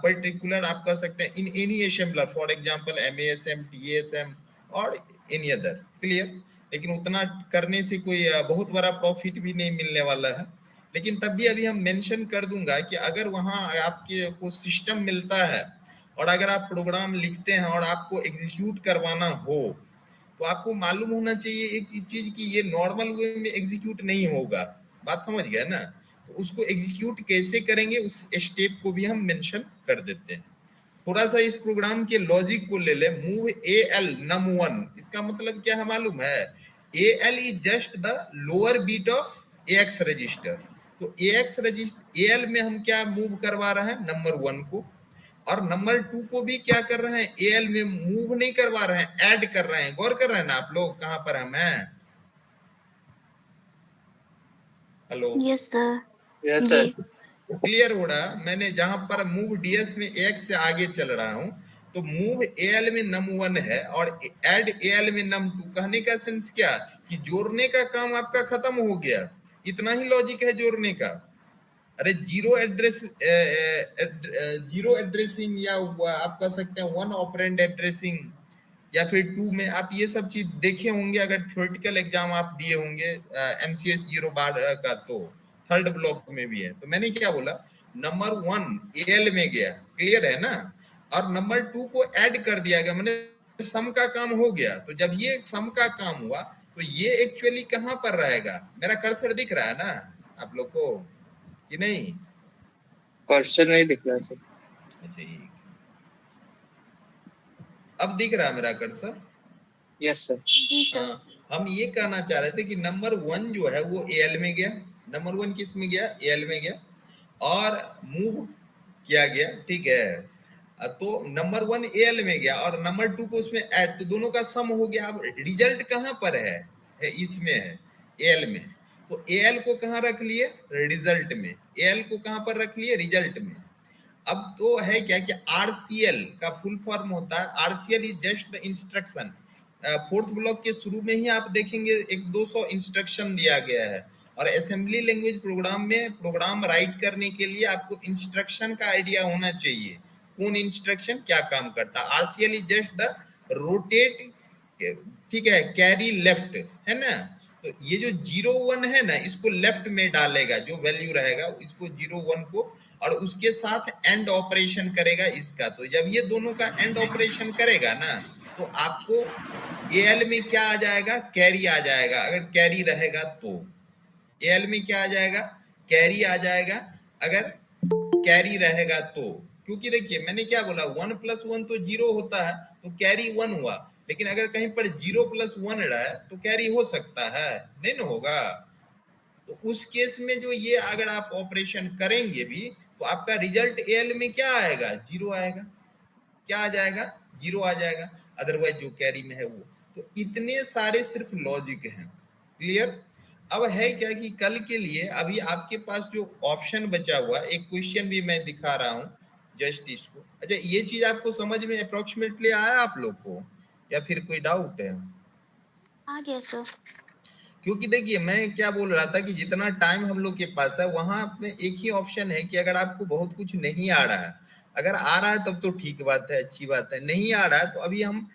particular, आप कह सकते हैं in any assembler, for example MASM, TASM और एनी अदर। क्लियर? लेकिन उतना करने से कोई बहुत बड़ा प्रॉफिट भी नहीं मिलने वाला है। लेकिन तब भी अभी हम मेंशन कर दूंगा कि अगर वहां आपके को सिस्टम मिलता है और अगर आप प्रोग्राम लिखते हैं और आपको एग्जीक्यूट करवाना हो तो आपको मालूम होना चाहिए एक चीज कि ये नॉर्मल वे में एग्जीक्यूट नहीं होगा। बात समझ गया ना? तो उसको एग्जीक्यूट कैसे करेंगे उस स्टेप को भी हम मेंशन कर देते हैं। थोड़ा सा इस प्रोग्राम के लॉजिक को ले ले, मूव ए एल num1, इसका मतलब क्या है मालूम है? A L is just the lower bit of AX register. तो AX रजिस्टर AL में हम क्या मूव करवा रहे हैं? नंबर 1 को, और नंबर 2 को भी क्या कर रहे हैं? AL में मूव नहीं करवा रहे हैं, ऐड कर रहे हैं। गौर कर रहे हैं ना आप लोग कहां पर है? मैं हेलो, Yes, sir. Yes, जी. sir. क्लियर हो रहा? मैंने जहां पर मूव DS में AX से आगे चल रहा हूं तो मूव AL में num1 है और ऐड AL में num2। कहने का सेंस क्या कि जोड़ने का काम आपका खत्म हो गया। इतना ही लॉजिक है जोड़ने का। अरे जीरो एड्रेसिंग या आप कह सकते हैं वन ऑपरेंड एड्रेसिंग या फिर 2 में आप ये सब चीज देखे होंगे अगर थ्योरेटिकल एग्जाम आप दिए होंगे MCS 0 बार का, तो थर्ड ब्लॉक में भी है। तो मैंने क्या बोला? नंबर 1 AL में गया, क्लियर है ना, और नंबर 2 को ऐड कर दिया गया, मैंने सम का काम हो गया। तो जब ये सम का काम हुआ तो ये एक्चुअली कहां पर रहेगा? मेरा कर्सर दिख रहा है ना आप लोग को कि नहीं? क्वेश्चन नहीं दिख रहा सर। अच्छा, अब दिख रहा है मेरा कर्सर? Yes sir. जी सर. हाँ, हम ये कहना चाह रहे थे कि नंबर 1 जो है वो AL में गया। नंबर 1 किस में गया? AL में गया और मूव किया गया, ठीक है। तो नंबर 1 AL में गया और नंबर 2 को उसमें ऐड, तो दोनों का सम हो गया। अब रिजल्ट कहां पर है? इसमें है, AL में। तो AL को कहां रख लिए? रिजल्ट में। AL को कहां पर रख लिए? रिजल्ट में। अब तो है क्या कि RCL का फुल फॉर्म होता है, RCL is just the instruction. Fourth block के शुरू में ही आप देखेंगे एक 200 इंस्ट्रक्शन दिया गया है, और असेंबली लैंग्वेज प्रोग्राम में प्रोग्राम राइट करने के लिए आपको इंस्ट्रक्शन का आइडिया होना चाहिए, कौन इंस्ट्रक्शन क्या काम करता है। RCL is just the rotate, ठीक है, कैरी लेफ्ट, है ना। तो ये जो 0 1 है ना, इसको लेफ्ट में डालेगा, जो वैल्यू रहेगा इसको 0 1 को, और उसके साथ एंड ऑपरेशन करेगा इसका। तो जब ये दोनों का एंड ऑपरेशन करेगा ना तो आपको AL में क्या आ जाएगा? कैरी आ जाएगा। अगर कैरी रहेगा तो AL में क्या आ जाएगा? कैरी आ जाएगा, अगर कैरी रहेगा तो। क्योंकि देखिए मैंने क्या बोला, 1 + 1 तो 0 होता है, तो कैरी 1 हुआ। लेकिन अगर कहीं पर 0 + 1 रहा है तो कैरी हो सकता है, नहीं ना होगा? तो उस केस में जो ये अगर आप ऑपरेशन करेंगे भी तो आपका रिजल्ट AL में क्या आएगा? 0 आएगा। क्या आ जाएगा? 0 आ जाएगा। अदरवाइज जो कैरी में है वो। तो इतने सारे सिर्फ लॉजिक हैं, क्लियर? अब है क्या कि कल के लिए अभी आपके पास जो ऑप्शन बचा हुआ, एक क्वेश्चन भी मैं दिखा रहा हूं जस्ट इसको। अच्छा, ये चीज आपको समझ में अप्रोक्सीमेटली आया आप लोग को, या फिर कोई डाउट है? आ गया सर. क्योंकि देखिए मैं क्या बोल रहा था कि जितना टाइम हम लोग के पास है वहां में एक ही ऑप्शन है कि अगर आपको बहुत कुछ नहीं आ रहा है, अगर आ रहा है तब तो ठीक बात है, अच्छी बात है। नहीं आ रहा है तो अभी हम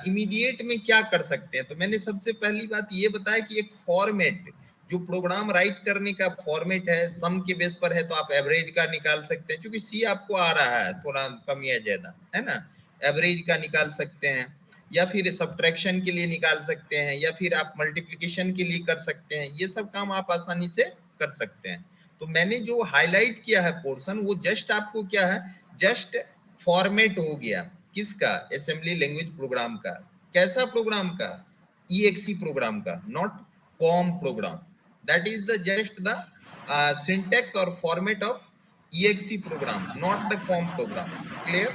इमीडिएट में क्या कर सकते हैं? तो मैंने सबसे पहली बात ये बताया कि एक फॉर्मेट, जो प्रोग्राम राइट करने का फॉर्मेट है, सम के बेस पर है तो आप एवरेज का निकाल सकते हैं, क्योंकि सी आपको आ रहा है थोड़ा कम या ज्यादा, है ना। एवरेज का निकाल सकते हैं, या फिर सब्ट्रैक्शन के लिए निकाल सकते हैं, या फिर आप मल्टीप्लिकेशन के लिए कर सकते हैं। ये सब काम आप आसानी से कर सकते हैं। तो मैंने जो हाईलाइट किया है पोर्शन, वो जस्ट आपको क्या है, जस्ट फॉर्मेट हो गया किसका? असेंबली लैंग्वेज प्रोग्राम का। कैसा प्रोग्राम का? EXE प्रोग्राम का, not com program. That is the just the syntax और format of EXE program, not the com program. Clear?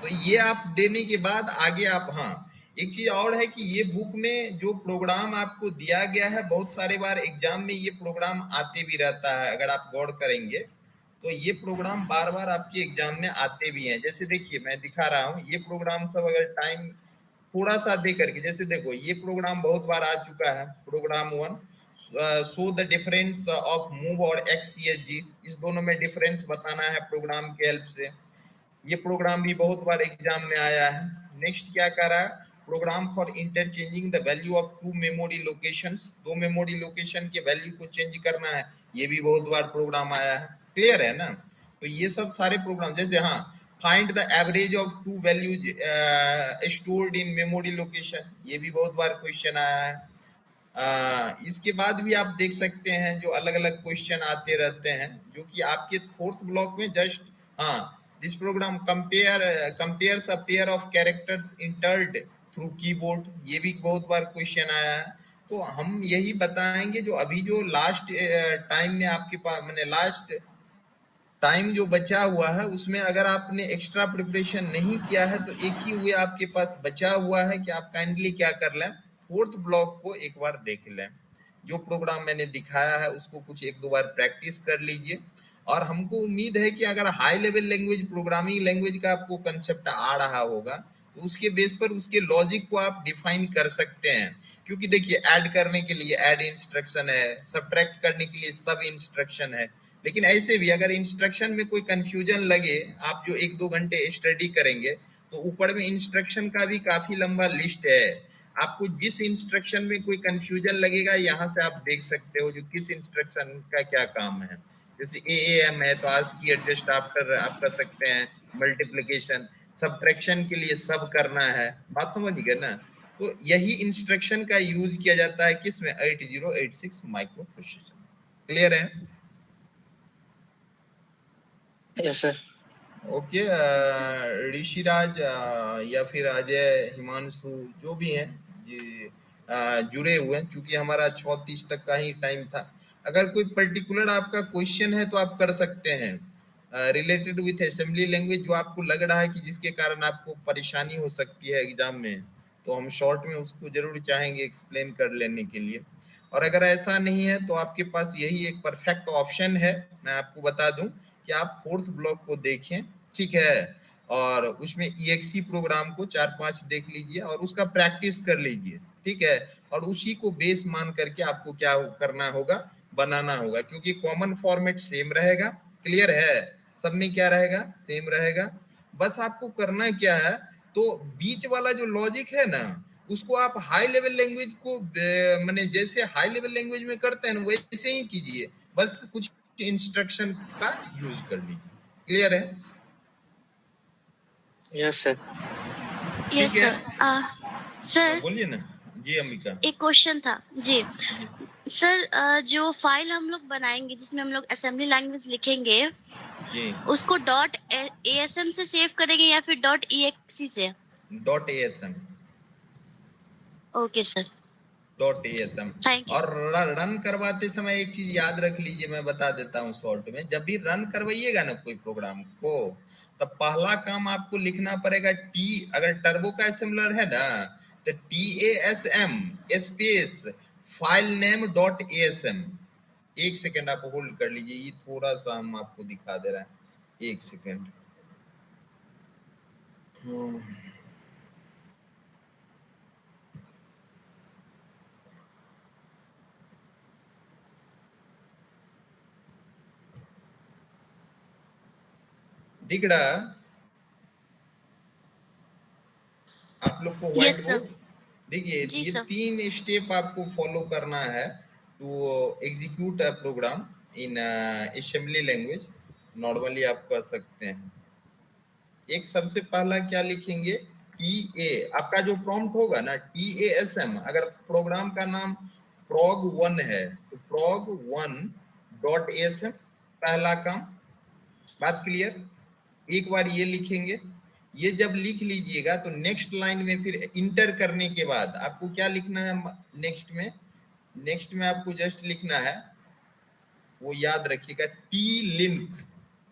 तो ये आप देने के बाद आगे आप, हाँ एक चीज और है कि ये बुक में जो प्रोग्राम आपको दिया गया है, बहुत सारे बार एग्जाम में ये प्रोग्राम आते भी रहता है, अगर आप गौर करेंगे तो ये प्रोग्राम बार बार आपके एग्जाम में आते भी हैं। जैसे देखिए मैं दिखा रहा हूँ ये प्रोग्राम सब, अगर टाइम थोड़ा सा दे करके, जैसे देखो ये प्रोग्राम बहुत बार आ चुका है, program 1, show the difference of move और XCSG, इस दोनों में डिफरेंस बताना है प्रोग्राम के हेल्प से। ये प्रोग्राम भी बहुत बार एग्जाम में आया है। नेक्स्ट क्या कर रहा है? Program for interchanging the value of 2 memory locations, 2 memory location के वैल्यू को चेंज करना है, ये भी बहुत बार प्रोग्राम आया है। क्लियर है ना? तो ये सब सारे प्रोग्राम, जैसे हाँ find the average of to values stored in memory location, ये भी बहुत बार क्वेश्चन आया है। इसके बाद भी आप देख सकते हैं जो अलग अलग क्वेश्चन आते रहते हैं, जो कि आपके फोर्थ ब्लॉक में जस्ट, हाँ, this program compares a pair of characters entered through keyboard, ये भी बहुत बार क्वेश्चन आया है। तो हम यही बताएंगे जो अभी जो लास्ट टाइम में आपके पास, मैंने लास्ट टाइम जो बचा हुआ है उसमें अगर आपने एक्स्ट्रा प्रिपरेशन नहीं किया है तो एक ही वे आपके पास बचा हुआ है कि आप काइंडली क्या कर लें, फोर्थ ब्लॉक को एक बार देख लें। जो प्रोग्राम मैंने दिखाया है उसको कुछ एक दो बार प्रैक्टिस कर लीजिए, और हमको उम्मीद है कि अगर high level language, programming language का आपको कंसेप्ट आ रहा होगा तो उसके बेस पर उसके लॉजिक को आप डिफाइन कर सकते हैं। क्योंकि देखिए, ऐड करने के लिए ऐड इंस्ट्रक्शन है, सब्ट्रैक्ट करने के लिए सब इंस्ट्रक्शन है, लेकिन ऐसे भी अगर इंस्ट्रक्शन में कोई कंफ्यूजन लगे, आप जो एक दो घंटे स्टडी करेंगे तो ऊपर में इंस्ट्रक्शन का भी काफी लंबा लिस्ट है। आपको जिस इंस्ट्रक्शन में कोई कंफ्यूजन लगेगा, यहाँ से आप देख सकते हो जो किस इंस्ट्रक्शन का क्या काम है। जैसे AAM है तो ASCII एडजस्ट आफ्टर आप कर सकते हैं, मल्टीप्लिकेशन, सब्ट्रैक्शन के लिए सब करना है, बात समझ गए ना। तो यही इंस्ट्रक्शन का यूज किया जाता है किसमें, 8086 माइक्रो प्रोसेसर। क्लियर है? Yes sir. ओके, ऋषिराज या फिर अजय, हिमांशु, जो भी हैं जी, जुड़े हुए हैं, क्योंकि हमारा 36 तक का ही टाइम था। अगर कोई पर्टिकुलर आपका क्वेश्चन है तो आप कर सकते हैं रिलेटेड विथ असेंबली लैंग्वेज, जो आपको लग रहा है कि जिसके कारण आपको परेशानी हो सकती है एग्जाम में, तो हम शॉर्ट में उसको जरूर चाहेंगे एक्सप्लेन कर लेने के लिए। और अगर ऐसा नहीं है तो आपके पास यही एक परफेक्ट ऑप्शन है, मैं आपको बता दूं कि आप फोर्थ ब्लॉक को देखें, ठीक है, और उसमें EXE प्रोग्राम को 4-5 देख लीजिए और उसका प्रैक्टिस कर लीजिए, ठीक है, और उसी को बेस मान करके आपको क्या करना होगा, बनाना होगा, क्योंकि कॉमन फॉर्मेट सेम रहेगा। क्लियर है? सब में क्या रहेगा, सेम रहेगा। बस आपको करना क्या है, तो बीच वाला जो लॉजिक है ना, उसको आप हाई लेवल लैंग्वेज को माने जैसे हाई लेवल लैंग्वेज में करते हैं वैसे ही कीजिए, बस कुछ इंस्ट्रक्शन का यूज कर लीजिए। क्लियर है? Yes sir. ठीक यस है, सर। सर, बोलिए ना जी अम्बिका एक क्वेश्चन था जी। जी। सर, जो फाइल हम लोग बनाएंगे जिसमें हम लोग असेंबली लैंग्वेज लिखेंगे, जी उसको .asm से सेव करेंगे या फिर .exe से? .asm okay sir, .asm। Thank you. और रन करवाते समय एक चीज याद रख लीजिए, मैं बता देता हूँ शॉर्ट में, जब भी रन करवाइएगा ना कोई प्रोग्राम को, तब पहला काम आपको लिखना पड़ेगा अगर टर्बो का असेंबलर है ना, तो TASM space file name .asm। एक सेकेंड आप होल्ड कर लीजिए, ये थोड़ा सा हम आपको दिखा दे रहा है, एक सेकेंड। दिख रहा आप लोग को व्हाइट यस सर। बोर्ड? देखिए, जी ये सर। 3 स्टेप आपको फॉलो करना है to execute a program in assembly language. Normally आप कर सकते हैं। एक सबसे पहला क्या लिखेंगे, TA, आपका जो प्रॉम्प्ट होगा ना TASM, अगर प्रोग्राम का नाम prog1 है तो prog1.asm पहला काम। बात क्लियर? एक बार ये लिखेंगे, ये जब लिख लीजिएगा तो नेक्स्ट लाइन में फिर इंटर करने के बाद आपको क्या लिखना है, नेक्स्ट में आपको जस्ट लिखना है, वो याद रखिएगा, टी लिंक,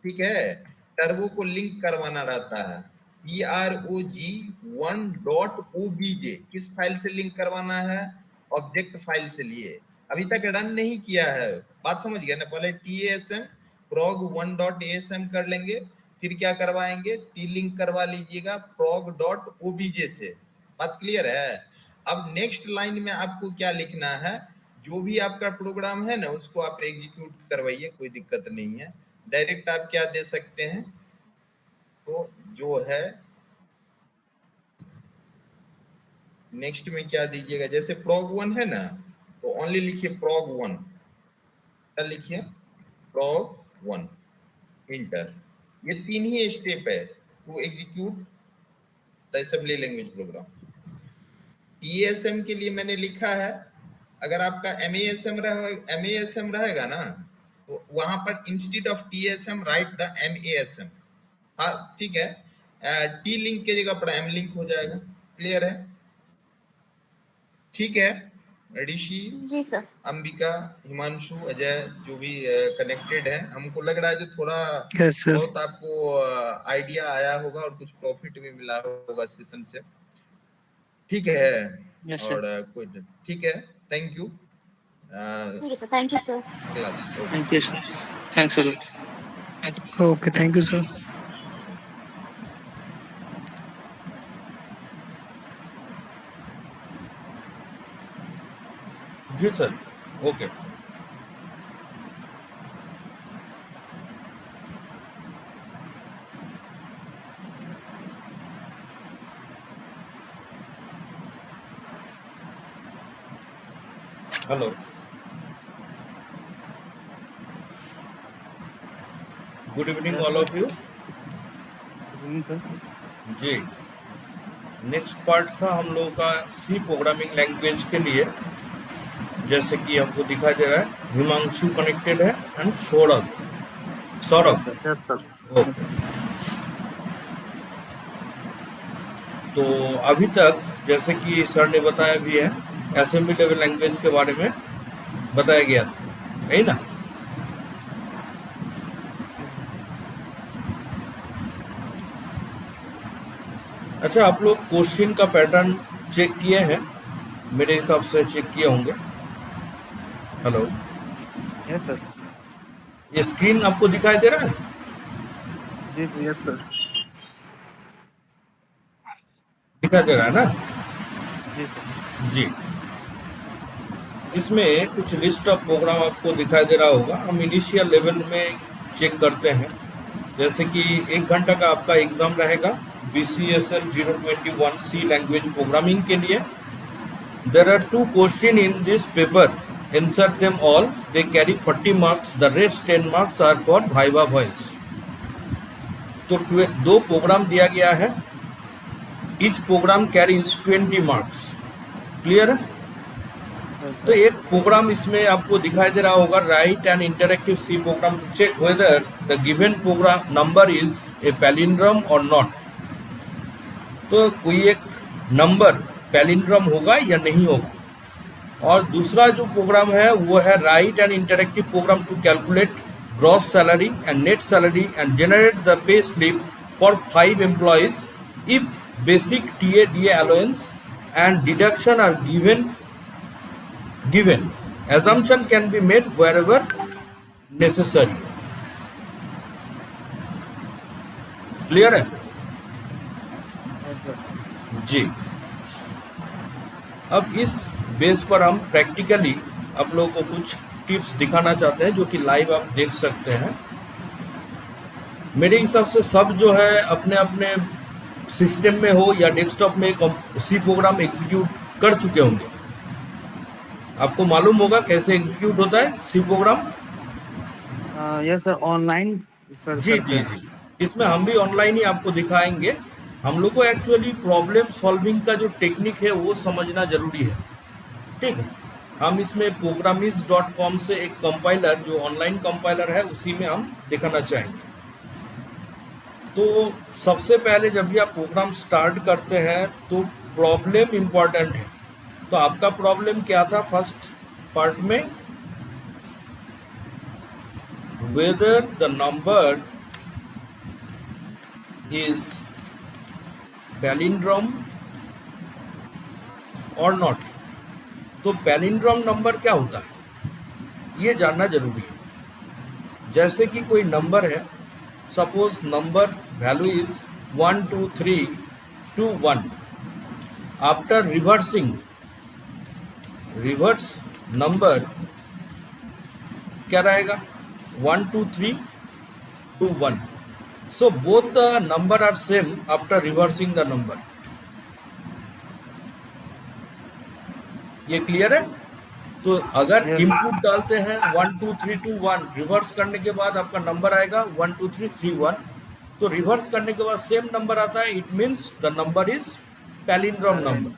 ठीक है, टर्बो को लिंक करवाना रहता है, prog1.obj, किस फाइल से लिंक करवाना है, ऑब्जेक्ट फाइल से लिए। अभी तक रन नहीं किया है, बात समझ गया ना, पहले TASM prog1.asm कर लेंगे, फिर क्या करवाएंगे, टी लिंक करवा लीजिएगा prog.obj से। बात क्लियर है? अब नेक्स्ट लाइन में आपको क्या लिखना है, जो भी आपका प्रोग्राम है ना उसको आप एग्जीक्यूट करवाइए, कोई दिक्कत नहीं है। डायरेक्ट आप क्या दे सकते हैं, तो जो है नेक्स्ट में क्या दीजिएगा, जैसे prog1 है ना, तो ओनली लिखिए prog1, क्या लिखिए, prog1 इंटर। ये 3 ही स्टेप है, to execute the assembly language program. TASM के लिए मैंने लिखा है, अगर आपका MASM रहेगा ना, तो वहां पर instead of TASM right the MASM. हाँ ठीक है, टी लिंक की जगह पर एम लिंक हो जाएगा. क्लियर है? ठीक है ऋषि, जी सर. अंबिका, हिमांशु, अजय जो भी कनेक्टेड है, हमको लग रहा है जो थोड़ा यस सर. बहुत आपको आइडिया आया होगा और कुछ प्रॉफिट भी मिला होगा सेशन से. ठीक है. Yes, और कोई ठीक है. Thank you. ठीक है sir. Thank you sir. Class. Thank you, sir. Thanks a lot. Okay, thank you sir. जी sir. Okay. Hello. Good evening all of you. जी. नेक्स्ट पार्ट था हम लोगों का सी प्रोग्रामिंग लैंग्वेज के लिए, जैसे कि हमको दिखाई दे रहा है हिमांशु कनेक्टेड है and Saurabh. Yes, sir. Okay. तो अभी तक जैसे कि सर ने बताया भी है, असेंबली लेवल लैंग्वेज के बारे में बताया गया था, है ना? अच्छा, आप लोग क्वेश्चन का पैटर्न चेक किए हैं? मेरे हिसाब से चेक किए होंगे. हेलो. Yes, sir. ये स्क्रीन आपको दिखाई दे रहा है? Yes, sir. दिखाई दे रहा है ना? Yes, sir. जी. इसमें कुछ लिस्ट ऑफ प्रोग्राम आपको दिखाई दे रहा होगा. हम इनिशियल लेवल में चेक करते हैं. जैसे कि 1 घंटा का आपका एग्जाम रहेगा BCSL 021 सी लैंग्वेज प्रोग्रामिंग के लिए. There are 2 question in this paper. Answer them all. They carry 40 marks. The rest 10 marks are for Viva voice. तो 2 प्रोग्राम दिया गया है. Each program carries 20 marks. Clear है? तो एक प्रोग्राम इसमें आपको दिखाई दे रहा होगा, write an interactive C program to check whether the given program number is a palindrome और नॉट. तो कोई एक नंबर पैलिंड्रम होगा या नहीं होगा. और दूसरा जो प्रोग्राम है वो है write an interactive program to calculate gross salary and net salary and generate the pay slip for 5 employees if basic TA allowance and deduction are given. Assumption can be made wherever necessary. Clear है? Yes, sir. जी. अब इस base पर हम practically आप लोगों को कुछ tips दिखाना चाहते हैं, जो कि लाइव आप देख सकते हैं. मेरे हिसाब से सब जो है अपने अपने सिस्टम में हो या डेस्कटॉप में सी प्रोग्राम एग्जीक्यूट कर चुके होंगे. आपको मालूम होगा कैसे एग्जीक्यूट होता है C program. Yes, sir. Online. Sir, जी जी जी. इसमें हम भी ऑनलाइन ही आपको दिखाएंगे. हम लोग को एक्चुअली प्रॉब्लम सॉल्विंग का जो टेक्निक है वो समझना जरूरी है. ठीक है. हम इसमें programmist.com से एक कंपाइलर जो ऑनलाइन कंपाइलर है उसी में हम दिखाना चाहेंगे. तो सबसे पहले जब भी आप प्रोग्राम स्टार्ट करते हैं तो प्रॉब्लम इम्पॉर्टेंट है. तो आपका प्रॉब्लम क्या था फर्स्ट पार्ट में? Weather the number is palindrome और नॉट. तो पैलिंड्रोम नंबर क्या होता है ये जानना जरूरी है. जैसे कि कोई नंबर है, suppose number value is 1 2 3 2 1. After reversing reverse number क्या रहेगा? 1 2 3 2 1. So both the number are same after reversing the number. ये क्लियर है? तो अगर इनपुट डालते हैं 1 2 3 2 1, रिवर्स करने के बाद आपका नंबर आएगा 1 2 3 3 1. तो रिवर्स करने के बाद सेम नंबर आता है, it means the number is palindrome number.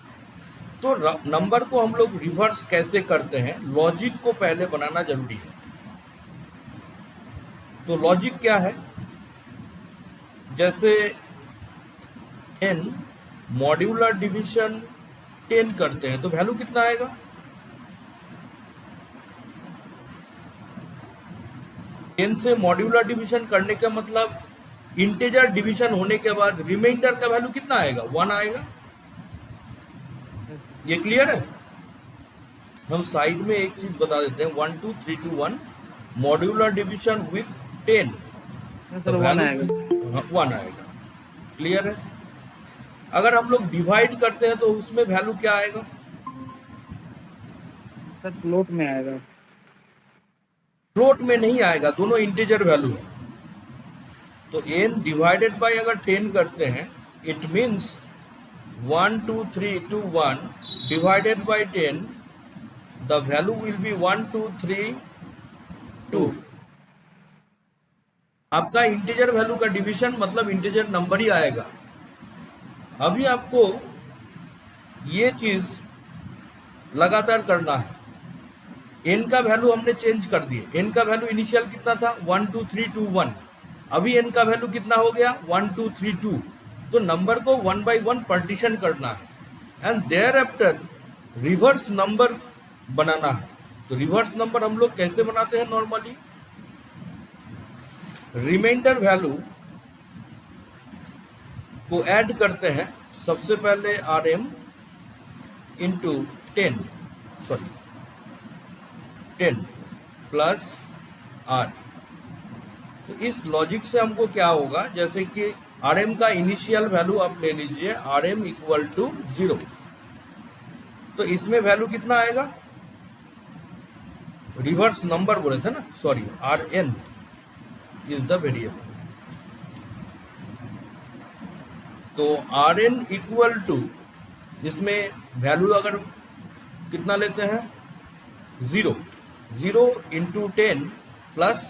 तो नंबर को हम लोग रिवर्स कैसे करते हैं, लॉजिक को पहले बनाना जरूरी है। तो लॉजिक क्या है, जैसे n मॉड्यूलर डिवीजन 10 करते हैं तो वैल्यू कितना आएगा, n से मॉड्यूलर डिवीजन करने का मतलब इंटीजर डिवीजन होने के बाद रिमाइंडर का वैल्यू कितना आएगा, 1 आएगा। ये क्लियर है। हम साइड में एक चीज बता देते हैं, 1 2 3 2 1 मॉड्यूलर डिवीजन विथ 10 सर 1 आएगा। 1 आएगा। क्लियर है। अगर हम लोग डिवाइड करते हैं तो उसमें वैल्यू क्या आएगा, सर फ्लोट में आएगा। फ्लोट में नहीं आएगा, दोनों इंटीजर वैल्यू है। तो n डिवाइडेड बाय अगर 10 करते हैं, it means 1 2 3 2 1 divided by 10, the value will be 1 2 3 2। आपका इंटीजर वैल्यू का डिवीजन मतलब इंटीजर नंबर ही आएगा। अभी आपको ये चीज लगातार करना है। n का वैल्यू हमने चेंज कर दिए, n का वैल्यू इनिशियल कितना था, 1 2 3 2 1, अभी n का वैल्यू कितना हो गया, 1 2 3 2। तो नंबर को 1 बाय 1 पार्टीशन करना है and thereafter reverse number बनाना है। तो रिवर्स नंबर हम लोग कैसे बनाते हैं, नॉर्मली रिमाइंडर वैल्यू को ऐड करते हैं। सबसे पहले rm इंटू 10 प्लस r। तो इस लॉजिक से हमको क्या होगा, जैसे कि rm का इनिशियल वैल्यू आप ले लीजिए, rm इक्वल टू 0, तो इसमें वैल्यू कितना आएगा, रिवर्स नंबर बोले थे ना, sorry, rn is the variable. तो rn इक्वल टू, इसमें वैल्यू अगर कितना लेते हैं, 0 इंटू 10 प्लस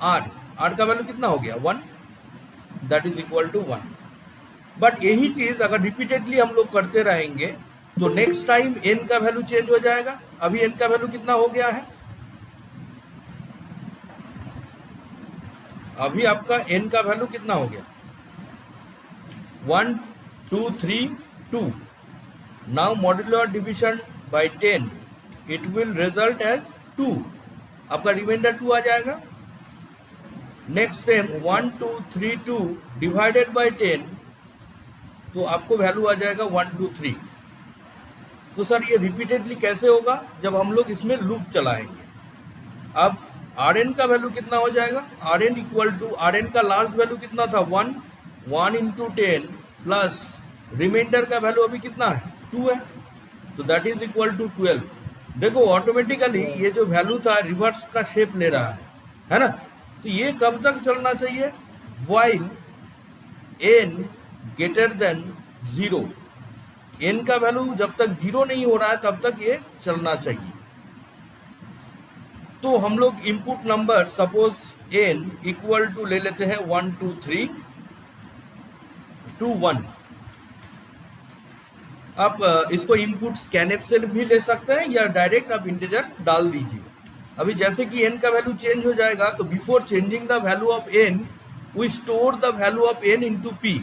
r का वैल्यू कितना हो गया, 1, that is equal to 1। But यही चीज अगर रिपीटेडली हम लोग करते रहेंगे तो नेक्स्ट टाइम n का वैल्यू चेंज हो जाएगा। अभी n का वैल्यू कितना हो गया है, अभी आपका n का वैल्यू कितना हो गया, 1 2 3 2। Now modular division by 10, it will result as 2, आपका रिमाइंडर 2 आ जाएगा। नेक्स्ट टाइम 1 2 3 2 डिवाइडेड बाय 10, तो आपको वैल्यू आ जाएगा 1 2 3। तो सर ये रिपीटेडली कैसे होगा, जब हम लोग इसमें लूप चलाएंगे। अब rn का वैल्यू कितना हो जाएगा, rn इक्वल टू, rn का लास्ट वैल्यू कितना था, 1 इंटू 10 प्लस रिमाइंडर का वैल्यू अभी कितना है, 2 है, तो दैट इज इक्वल टू 12। देखो ऑटोमेटिकली ये जो वैल्यू था रिवर्स का शेप ले रहा है ना। तो ये कब तक चलना चाहिए, while n greater than 0, n का वैल्यू जब तक 0 नहीं हो रहा है तब तक ये चलना चाहिए। तो हम लोग input number suppose n equal to ले लेते हैं 1 2 3 2 1। आप इसको इनपुट स्कैनएफ से भी ले सकते हैं या डायरेक्ट आप इंटीजर डाल दीजिए। अभी जैसे कि n का वैल्यू चेंज हो जाएगा, तो before changing the value of n we store the value of n into p।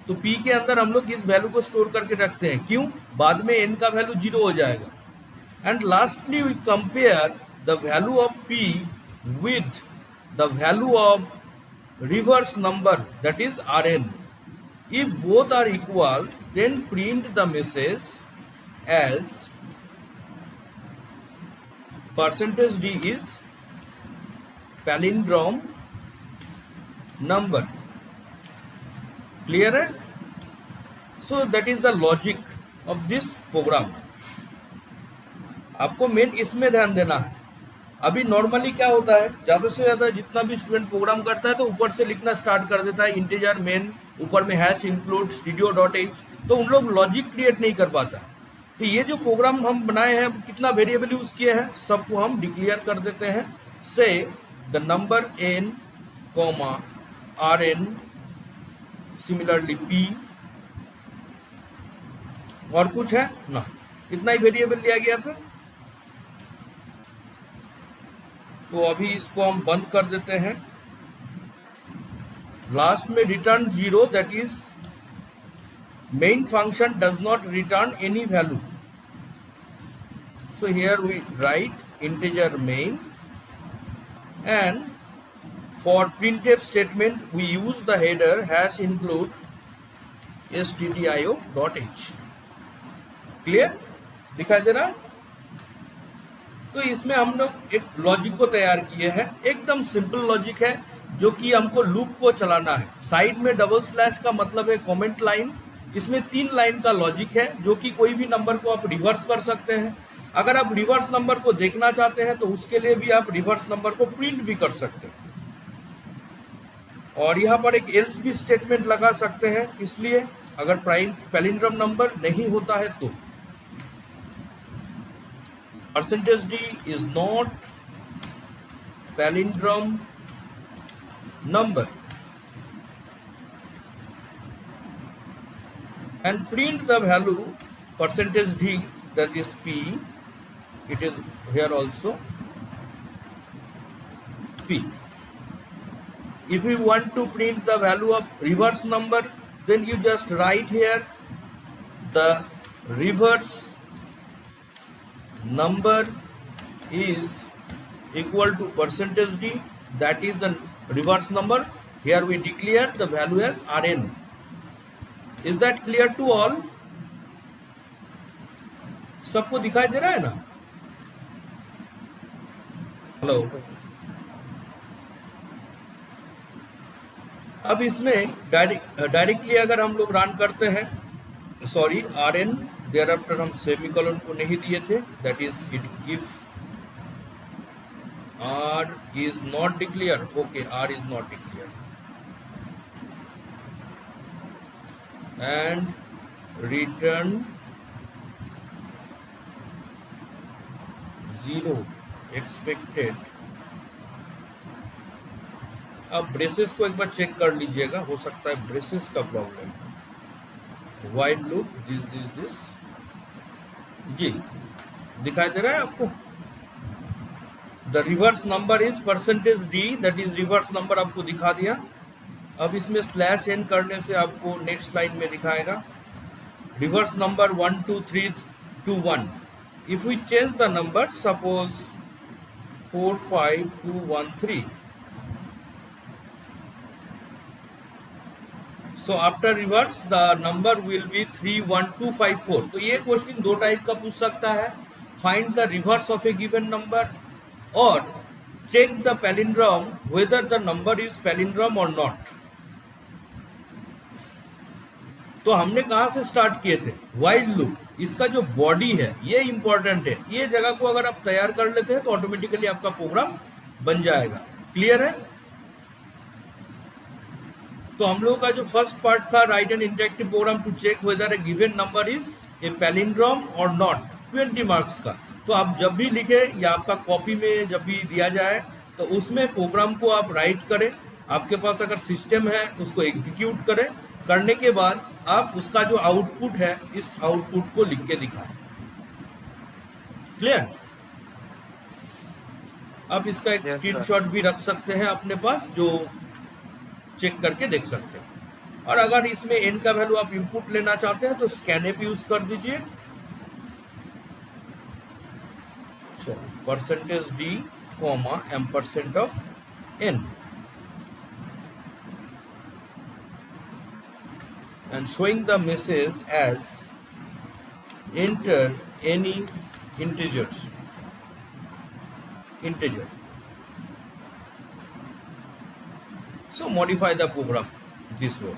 तो p के अंदर हम लोग इस वैल्यू को स्टोर करके रखते हैं, क्यों, बाद में n का वैल्यू 0 हो जाएगा। And lastly we compare the value of p with the value of reverse number, that is rn. If both are equal, then print the message as %d is palindrome number. Clear है? So that is the logic of this program. आपको main इसमें ध्यान देना है। अभी normally क्या होता है, ज़्यादा से ज़्यादा जितना भी स्टूडेंट प्रोग्राम करता है तो ऊपर से लिखना स्टार्ट कर देता है, इंटीजर मेन, ऊपर में हैश इंक्लूड stdio.h, तो उन लोग लॉजिक क्रिएट नहीं कर पाता। तो ये जो प्रोग्राम हम बनाए हैं, कितना वेरिएबल यूज किए हैं, सबको हम डिक्लेयर कर देते हैं। से the number n, rn similarly P, और कुछ है ना, इतना ही वेरिएबल लिया गया था। तो अभी इसको हम बंद कर देते हैं। लास्ट में return 0, that is main function does not return any value. So here we write integer main, and for printf statement we use the header hash include stdio.h. Clear दिखाई दे रहा है? तो इसमें हम लोग एक लॉजिक को तैयार किए हैं, एकदम सिंपल लॉजिक है, जो कि हमको लूप को चलाना है। साइड में डबल स्लैश का मतलब है कमेंट लाइन। इसमें 3 लाइन का लॉजिक है, जो कि कोई भी नंबर को आप रिवर्स कर सकते हैं। अगर आप रिवर्स नंबर को देखना चाहते हैं तो उसके लिए भी आप रिवर्स नंबर को प्रिंट भी कर सकते हैं। और यहाँ पर एक एल्स भी स्टेटमेंट लगा सकते हैं, इसलिए अगर पैलिंड्रोम नंबर नहीं होता है तो %d is not palindrome number, and print the value %d, that is P. It is here also P. If you want to print the value of reverse number, then you just write here the reverse number is equal to %d, that is the reverse number. Here we declare the value as Rn. Is that clear to all? सबको दिखाई दे रहा है ना? Hello. अब इसमें directly अगर हम लोग रन करते हैं, सॉरी Rn, देयर आफ्टर हम सेमीकोलन को नहीं दिए थे, that is it give R is not declared. Okay, R is not declared. And return 0 expected. अब ब्रेसेस को एक बार चेक कर लीजिएगा, हो सकता है ब्रेसेस का प्रॉब्लम। व्हाइल लूप दिस जी दिखाई दे रहा है आपको? The reverse number is %d, that is reverse number आपको दिखा दिया। अब इसमें /n करने से आपको नेक्स्ट लाइन में दिखाएगा reverse number 1 2 3 2 1। If we change the number, suppose 4 5 2 1 3, so after reverse the number will be 3 1 2 5 4। तो ये क्वेश्चन 2 टाइप का पूछ सकता है, find the reverse of a given number और check the palindrome whether the number is palindrome और not. तो हमने कहां से स्टार्ट किए थे? While loop. इसका जो बॉडी है ये इंपॉर्टेंट है, ये जगह को अगर आप तैयार कर लेते हैं तो ऑटोमेटिकली आपका प्रोग्राम बन जाएगा। क्लियर है? तो हम लोगों का जो फर्स्ट पार्ट था, write an interactive program to check whether a given number is a palindrome और नॉट, 20 मार्क्स का। तो आप जब भी लिखे या आपका कॉपी में जब भी दिया जाए तो उसमें प्रोग्राम को आप राइट करें। आपके पास अगर सिस्टम है उसको एग्जीक्यूट करें, करने के बाद आप उसका जो आउटपुट है इस आउटपुट को लिख के दिखाएं। क्लियर? आप इसका एक स्क्रीनशॉट भी रख सकते हैं अपने पास, जो चेक करके देख सकते हैं। और अगर इसमें n का वैल्यू आप इनपुट लेना चाहते हैं तो स्कैनएप यूज कर दीजिए। %d, ampersand of n, and showing the message as enter any integer. So modify the program this way.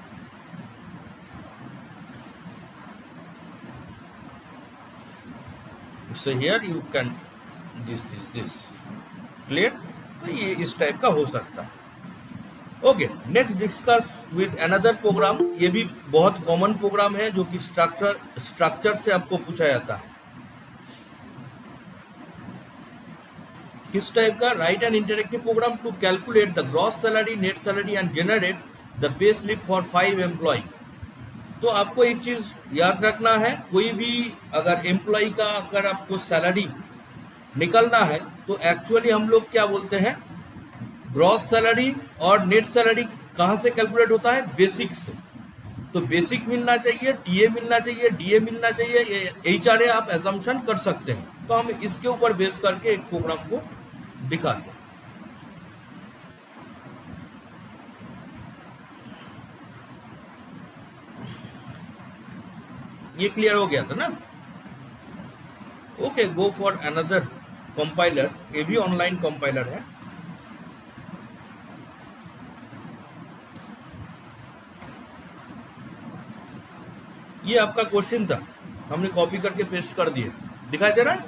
So here you can this. Clear? तो ये इस टाइप का हो सकता है। Okay, next discuss with another program. ये भी बहुत कॉमन प्रोग्राम है जो कि स्ट्रक्चर से आपको पूछा जाता है। किस टाइप का? Write an interactive program to calculate the gross salary, net salary and generate the pay slip for 5 employ. तो आपको एक चीज याद रखना है, कोई भी अगर एम्प्लॉय का अगर आपको सैलरी निकलना है तो एक्चुअली हम लोग क्या बोलते हैं, ग्रॉस सैलरी और नेट सैलरी कहाँ से कैलकुलेट होता है, बेसिक से। तो बेसिक मिलना चाहिए, टीए मिलना चाहिए, डीए मिलना चाहिए, एचआरए आप एजम्पशन कर सकते हैं। तो हम इसके ऊपर बेस करके एक प्रोग्राम को दिखाते हैं। ये क्लियर हो गया था ना? Okay, go for another compiler. ये भी ऑनलाइन कंपाइलर है। ये आपका क्वेश्चन था, हमने कॉपी करके पेस्ट कर दिए। दिखाई दे रहा है?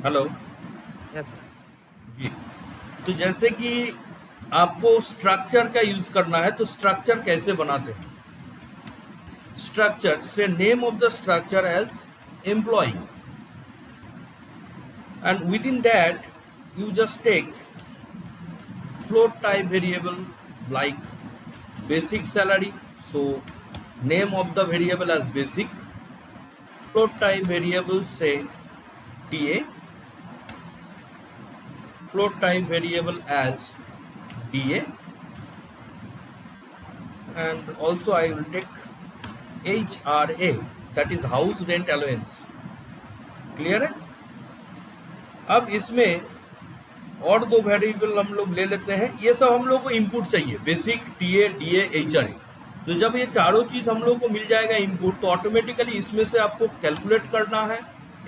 हेलो यस जी। तो जैसे कि आपको स्ट्रक्चर का यूज करना है, तो स्ट्रक्चर कैसे बनाते हैं? स्ट्रक्चर से name of the structure as employ, and within that you just take float type variable like basic salary, so name of the variable as basic, float type variable say ta, float type variable as da, and also I will take HRA, that is house rent allowance। Clear है? अब इसमें और दो variable हम लोग ले लेते हैं। ये सब हम लोग को इनपुट चाहिए, बेसिक, टीए, डीए, एचआरए। तो जब ये चारों चीज हम लोग को मिल जाएगा इनपुट, तो ऑटोमेटिकली इसमें से आपको कैलकुलेट करना है।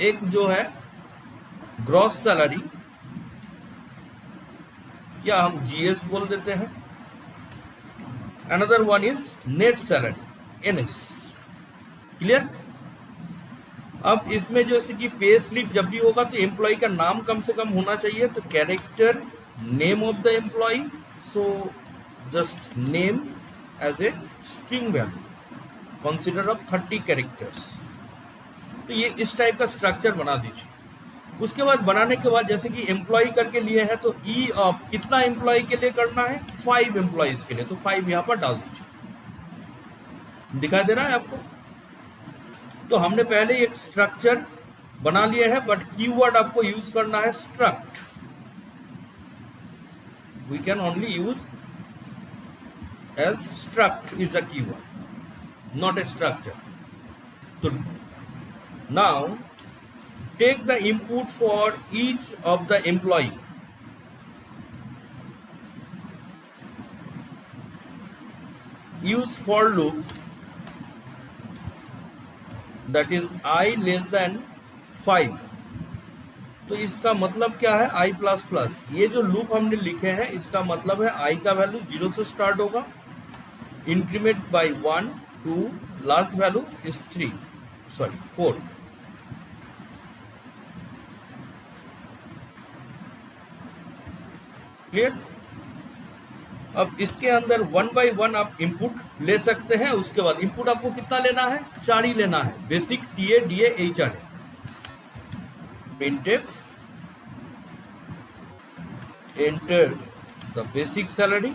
एक जो है ग्रॉस सैलरी, या हम जीएस बोल देते हैं, another one is net salary, NS. Clear? अब इसमें जैसे कि पे स्लिप जब भी होगा तो एम्प्लॉय का नाम कम से कम होना चाहिए। तो character name of the employ, so just name as a string value, consider of 30 characters. तो ये इस टाइप का स्ट्रक्चर बना दीजिए। उसके बाद बनाने के बाद जैसे कि एम्प्लॉय करके लिए हैं, तो ई ऑफ कितना एम्प्लॉय के लिए करना है, 5 एम्प्लॉयज के लिए, तो 5 यहाँ पर डाल दीजिए। दिखाई दे रहा है आपको? तो हमने पहले एक स्ट्रक्चर बना लिया है, बट कीवर्ड आपको यूज करना है struct. We can only use as struct is a keyword, not a structure. तो now take the input for each of the employ. Use for loop, that is I less than 5। तो इसका मतलब क्या है, I plus plus. ये जो loop हमने लिखे हैं इसका मतलब है I का वैल्यू 0 से स्टार्ट होगा, increment by 1 2, last value is 4। Clear? अब इसके अंदर 1 बाय 1 आप इनपुट ले सकते हैं। उसके बाद इनपुट आपको कितना लेना है, 4 ही लेना है, basic, TA, DA, HRA. printf enter the basic salary,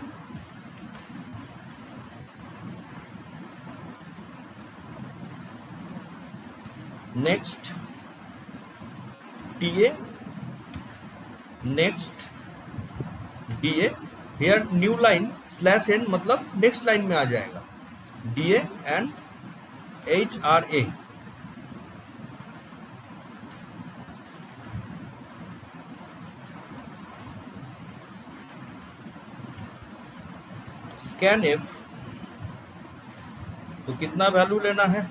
next TA, next DA। here new line slash n मतलब नेक्स्ट लाइन में आ जाएगा, DA and HRA। Scan f, तो कितना वैल्यू लेना है,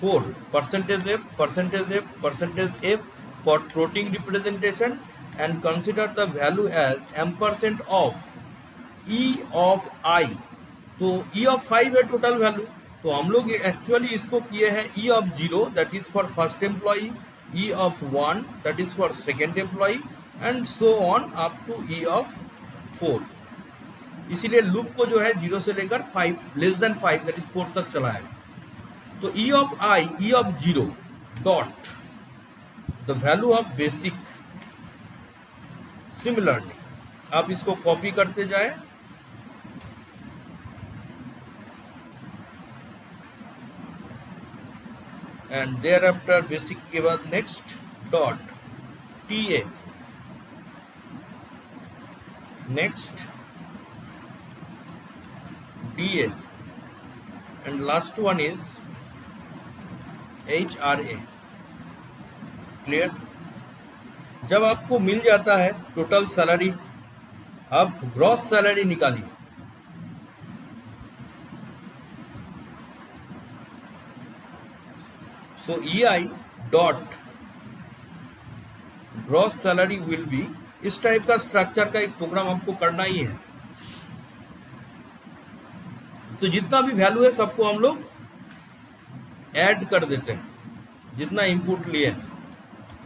4, percentage f, percentage f, percentage f for floating representation, and consider the value as ampersand of E of I। तो E of 5 है टोटल वैल्यू, तो हम लोग एक्चुअली इसको किए हैं E of 0 that is for first employee, E of 1 that is for second employee, and so on up to E of 4। इसीलिए loop को जो है 0 से लेकर 5 लेस देन 5 दैट इज 4 तक चलाया है। तो E of I, E of 0 dot the value of basic. Similarly आप इसको कॉपी करते जाए एंड देयर आफ्टर बेसिक के बाद next dot TA, next DA, and last one is HRA. Clear? जब आपको मिल जाता है टोटल सैलरी, अब ग्रॉस सैलरी निकालिए। सो EI dot gross salary will B, इस टाइप का स्ट्रक्चर का एक प्रोग्राम आपको करना ही है। तो जितना भी वैल्यू है सबको हम लोग ऐड कर देते हैं, जितना इनपुट लिए हैं,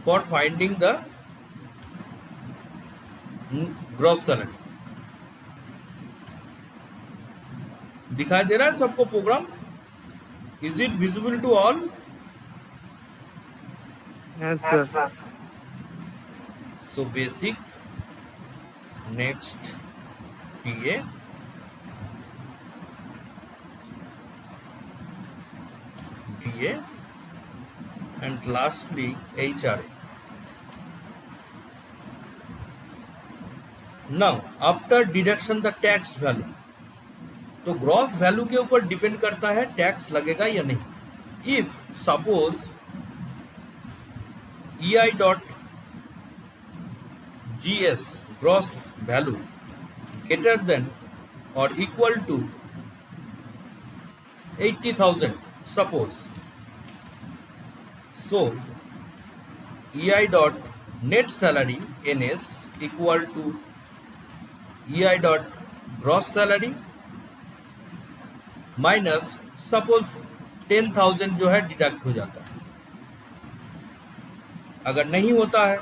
for finding the gross salary. दिखाई दे रहा है सबको program? Is it visible to all? Yes sir. So basic, next TA, DA, and lastly HRA. Now after deduction the tax value, तो ग्रॉस वैल्यू के ऊपर डिपेंड करता है टैक्स लगेगा या नहीं। If suppose EI dot GS gross value greater than or equal to 80,000 suppose, so EI dot net salary NS equal to EI dot gross salary minus suppose 10,000 जो है deduct हो जाता है। अगर नहीं होता है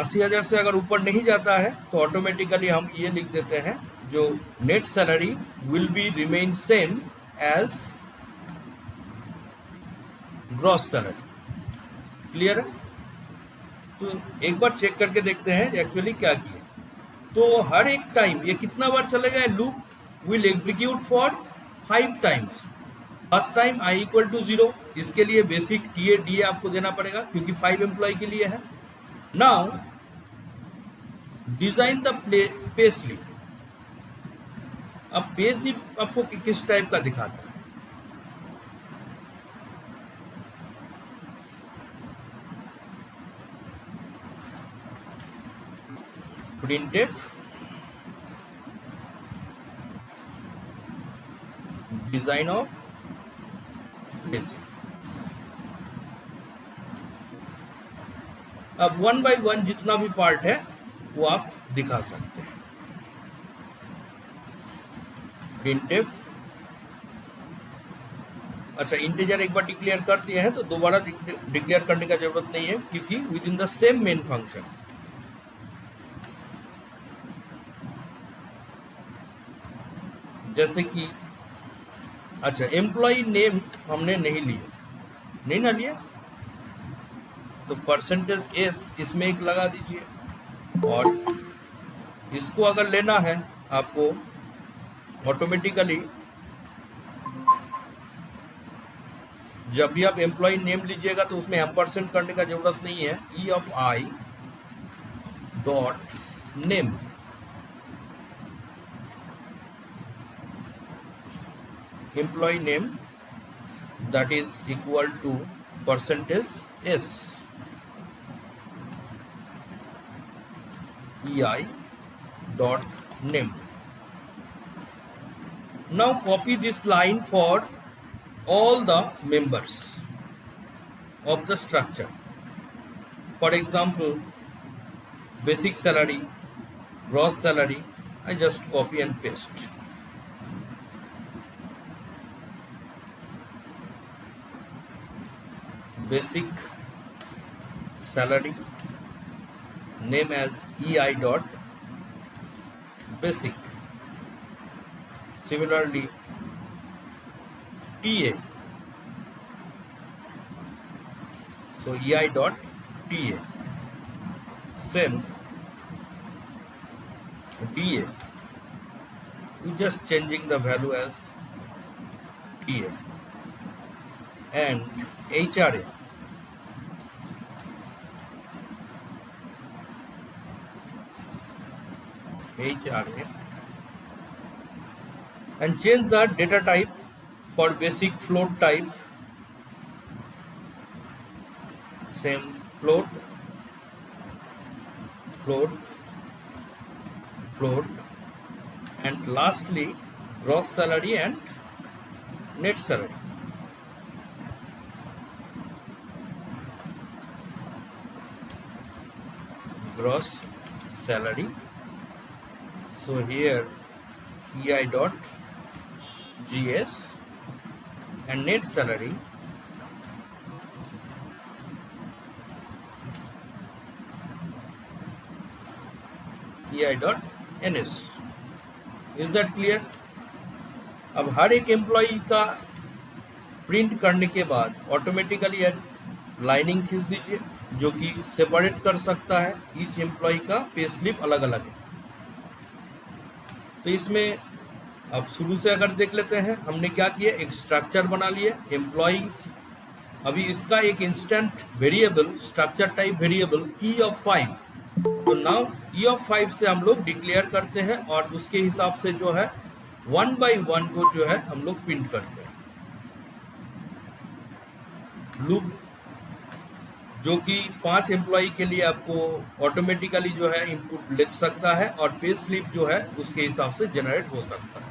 80,000 से अगर ऊपर नहीं जाता है तो ऑटोमेटिकली हम ये लिख देते हैं, जो net salary will be remain same as gross salary. Clear है? तो एक बार चेक करके देखते हैं एक्चुअली क्या किए। तो हर एक टाइम ये कितना बार चलेगा, loop will execute for 5 times. First time i equal to 0, इसके लिए बेसिक TA DA आपको देना पड़ेगा क्योंकि 5 एम्प्लॉय के लिए है। Now design the pay slip. अब पे स्लिप आपको किस टाइप का दिखाता है? Printf design of pay slip. अब 1 by 1 जितना भी पार्ट है वो आप दिखा सकते हैं। प्रिंटफ, अच्छा इंटीजर एक बार डिक्लेयर कर दिए हैं तो दोबारा डिक्लेयर करने का जरूरत नहीं है क्योंकि with in the same main function. जैसे कि अच्छा एम्प्लॉय नेम हमने नहीं लिया, नहीं ना लिया, तो परसेंटेज S इसमें एक लगा दीजिए। और इसको अगर लेना है आपको ऑटोमेटिकली, जब भी आप एम्प्लॉय नेम लीजिएगा तो उसमें एम्परसेंट करने का जरूरत नहीं है। E of I dot name, employee name that is equal to percentage S EI dot name. Now copy this line for all the members of the structure. For example, basic salary, gross salary, I just copy and paste. Basic salary, name as EI dot basic. Similarly, TA, so EI dot TA. Same DA, we just changing the value as TA. and HRA. And change the data type for basic float type, same float, and lastly gross salary and net salary. Gross salary. So here EI dot GS and net salary EI dot NS. Is that clear? अब हर एक employee का print करने के बाद automatically एक lining खींच दीजिए जो कि सेपरेट कर सकता है ईच एम्प्लॉय का पे स्लिप अलग अलग है। तो इसमें अब शुरू से अगर देख लेते हैं, हमने क्या किया, एक स्ट्रक्चर बना लिए एम्प्लॉइज। अभी इसका एक instant variable structure type variable E(5), तो नाउ E(5) से हम लोग डिक्लेयर करते हैं और उसके हिसाब से जो है 1 by 1 को जो है हम लोग प्रिंट करते हैं। लूप जो कि 5 एम्प्लॉई के लिए आपको ऑटोमेटिकली जो है इनपुट ले सकता है और पे स्लिप जो है उसके हिसाब से जनरेट हो सकता है।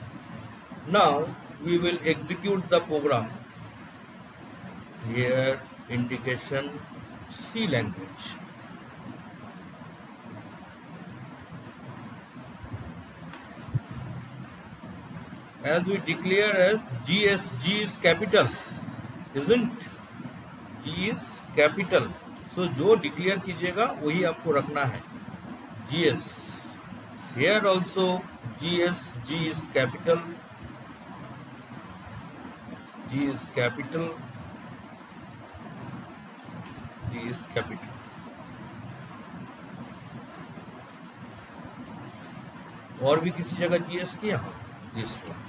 Now we will execute the program. Here indication C language. As we declare as GS, G is capital, isn't? G is capital. So जो डिक्लेयर कीजिएगा वही आपको रखना है। GS. Here also GS, G is capital. G is capital. G is capital. और भी किसी जगह GS किया? This one.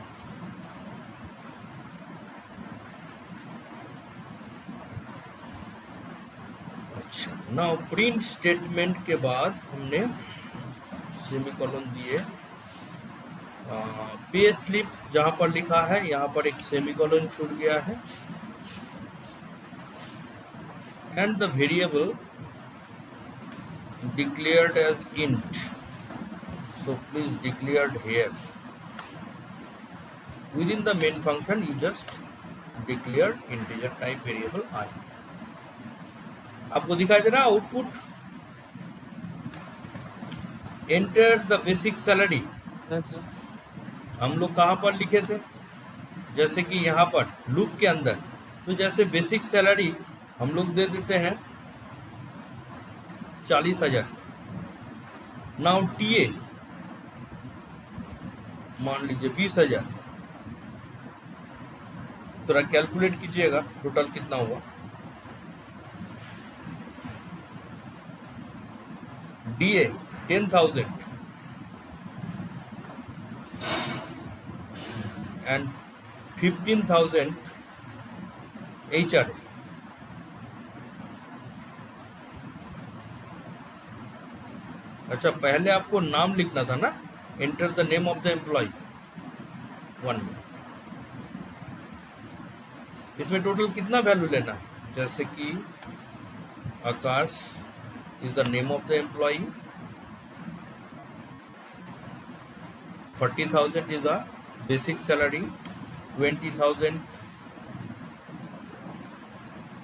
Now print statement के बाद हमने सेमीकोलन दिए। पे स्लिप जहां पर लिखा है यहाँ पर एक सेमीकोलन छूट गया है। And the variable declared as int, so please declared here within the main function you just declared integer type variable I। आपको दिखाई दे रहा output, enter the basic salary. हम लोग कहाँ पर लिखे थे, जैसे कि यहाँ पर लूप के अंदर, तो जैसे बेसिक सैलरी हम लोग दे देते हैं 40,000। नाउ टीए मान लीजिए 20,000। थोड़ा कैलकुलेट कीजिएगा टोटल कितना हुआ। DA 10,000 and 15,000 HRA। अच्छा, पहले आपको नाम लिखना था ना, enter the name of the employee. 1 minute. इसमें टोटल कितना वैल्यू लेना है, जैसे कि आकाश is the name of the employee, 40,000 is a basic salary, 20,000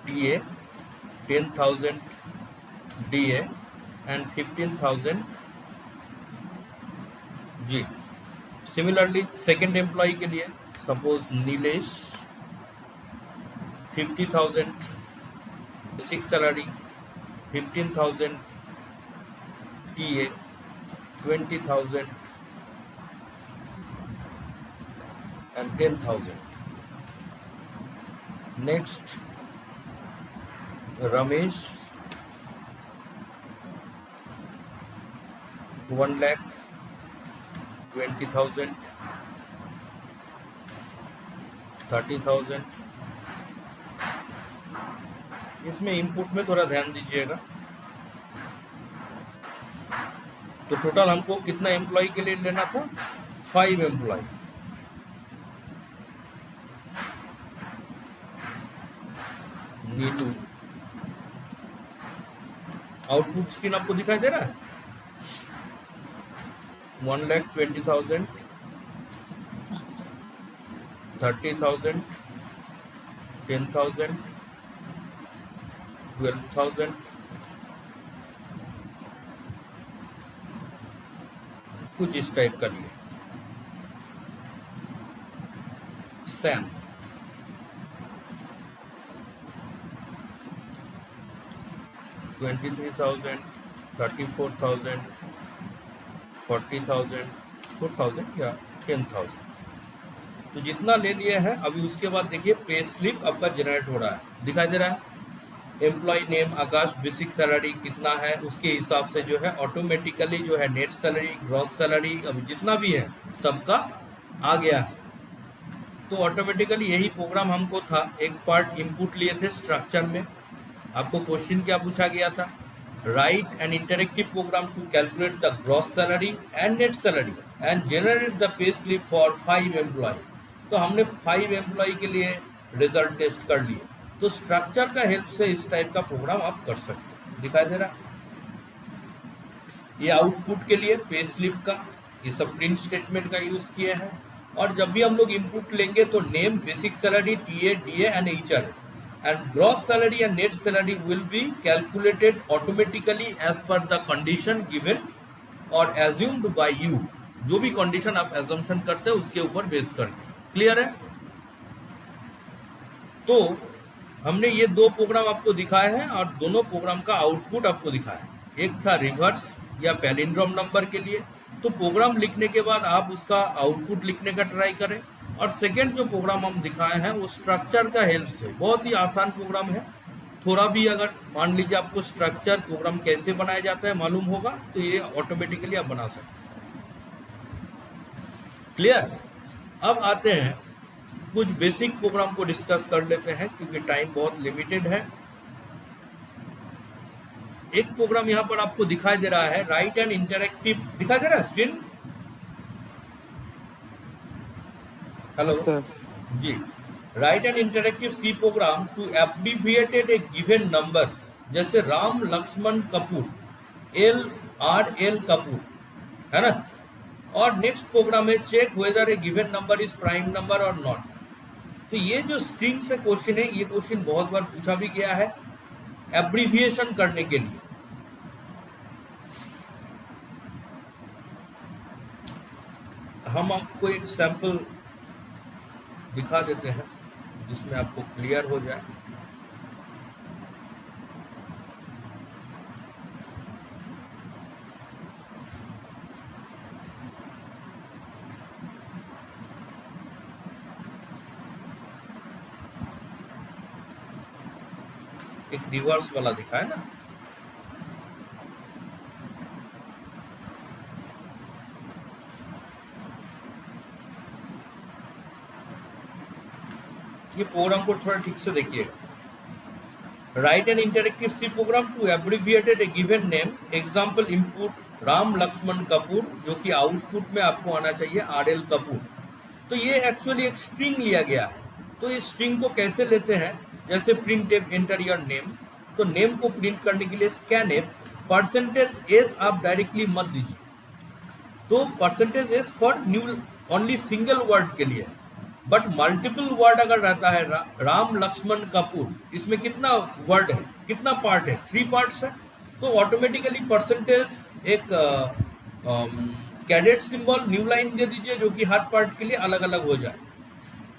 TA, 10,000 DA and 15,000 G। Similarly second employee के लिए suppose Nilesh 50,000 basic salary, 15,000 TA, 20,000 and 10,000। Next Ramesh 1,20,000, 30,000 इसमें input में थोड़ा ध्यान दीजिएगा। तो टोटल हमको कितना एम्प्लॉय के लिए लेना था? 5 एम्प्लॉय। नीलू, आउटपुट स्क्रीन आपको दिखाई दे रहा है? 1,20,000, 30,000, 10,000, 12,000, कुछ इस टाइप का लिए। सैम 23,000, 34,000, 40,000, 4,000 या 10,000। तो जितना ले लिए हैं, अभी उसके बाद देखिए पे स्लिप आपका जनरेट हो रहा है, दिखाई दे रहा है। एम्प्लॉय नेम आकाश, बेसिक सैलरी कितना है उसके हिसाब से जो है ऑटोमेटिकली जो है नेट सैलरी, ग्रॉस सैलरी, अभी जितना भी है सबका आ गया है। तो ऑटोमेटिकली यही प्रोग्राम हमको था। एक पार्ट इनपुट लिए थे स्ट्रक्चर में। आपको क्वेश्चन क्या पूछा गया था? Write an interactive program to calculate the gross salary and net salary and generate the pay slip for 5 employ. तो हमने 5 एम्प्लॉय के लिए रिजल्ट टेस्ट कर लिए। तो स्ट्रक्चर का हेल्प से इस टाइप का प्रोग्राम आप कर सकते हैं, दिखाई दे रहा है। ये आउटपुट के लिए पे स्लिप का ये सब प्रिंट स्टेटमेंट का यूज किए हैं। और जब भी हम लोग इनपुट लेंगे तो name, basic salary, TA, DA and HR and gross salary and net salary will be calculated automatically as per the condition given or assumed by you। जो भी कंडीशन आप assumption करते हैं उसके ऊपर बेस करके। क्लियर है? तो हमने ये 2 प्रोग्राम आपको दिखाए हैं और दोनों प्रोग्राम का आउटपुट आपको दिखाया है। एक था रिवर्स या पैलिंड्रोम नंबर के लिए। तो प्रोग्राम लिखने के बाद आप उसका आउटपुट लिखने का ट्राई करें। और सेकेंड जो प्रोग्राम हम दिखाए हैं वो स्ट्रक्चर का हेल्प से, बहुत ही आसान प्रोग्राम है। थोड़ा भी अगर मान लीजिए आपको स्ट्रक्चर प्रोग्राम कैसे बनाया जाता है मालूम होगा तो ये ऑटोमेटिकली आप बना सकते हैं। क्लियर? अब आते हैं कुछ बेसिक प्रोग्राम को डिस्कस कर लेते हैं क्योंकि टाइम बहुत लिमिटेड है। एक प्रोग्राम यहाँ पर आपको दिखाई दे रहा है, राइट एंड इंटरेक्टिव, दिखाई दे रहा है स्क्रीन? हेलो जी। Write an interactive C program to abbreviated a given number, जैसे राम लक्ष्मण कपूर, LRL कपूर, है ना। और नेक्स्ट प्रोग्राम है check whether a given number is prime number और नॉट। तो ये जो स्ट्रिंग से क्वेश्चन है, ये क्वेश्चन बहुत बार पूछा भी गया है एब्रिविएशन करने के लिए। हम आपको एक सैंपल दिखा देते हैं जिसमें आपको क्लियर हो जाए। एक रिवर्स वाला दिखा है ना। ये प्रोग्राम को थोड़ा ठीक से देखिएगा। Write an interactive C program to abbreviated a given name, example input Ram Lakshman Kapoor, जो कि आउटपुट में आपको आना चाहिए RL कपूर। तो ये एक्चुअली एक स्ट्रिंग लिया गया है। तो इस स्ट्रिंग को कैसे लेते हैं, जैसे print F enter your name, तो नेम को प्रिंट करने के लिए स्कैन एफ %s आप डायरेक्टली मत दीजिए। तो %s for new only single word के लिए, बट मल्टीपल वर्ड अगर रहता है राम लक्ष्मण कपूर, इसमें कितना वर्ड है, कितना पार्ट है, 3 पार्ट्स है। तो ऑटोमेटिकली परसेंटेज एक कैडेट सिंबल न्यू लाइन दे दीजिए जो कि हर पार्ट के लिए अलग अलग हो जाए।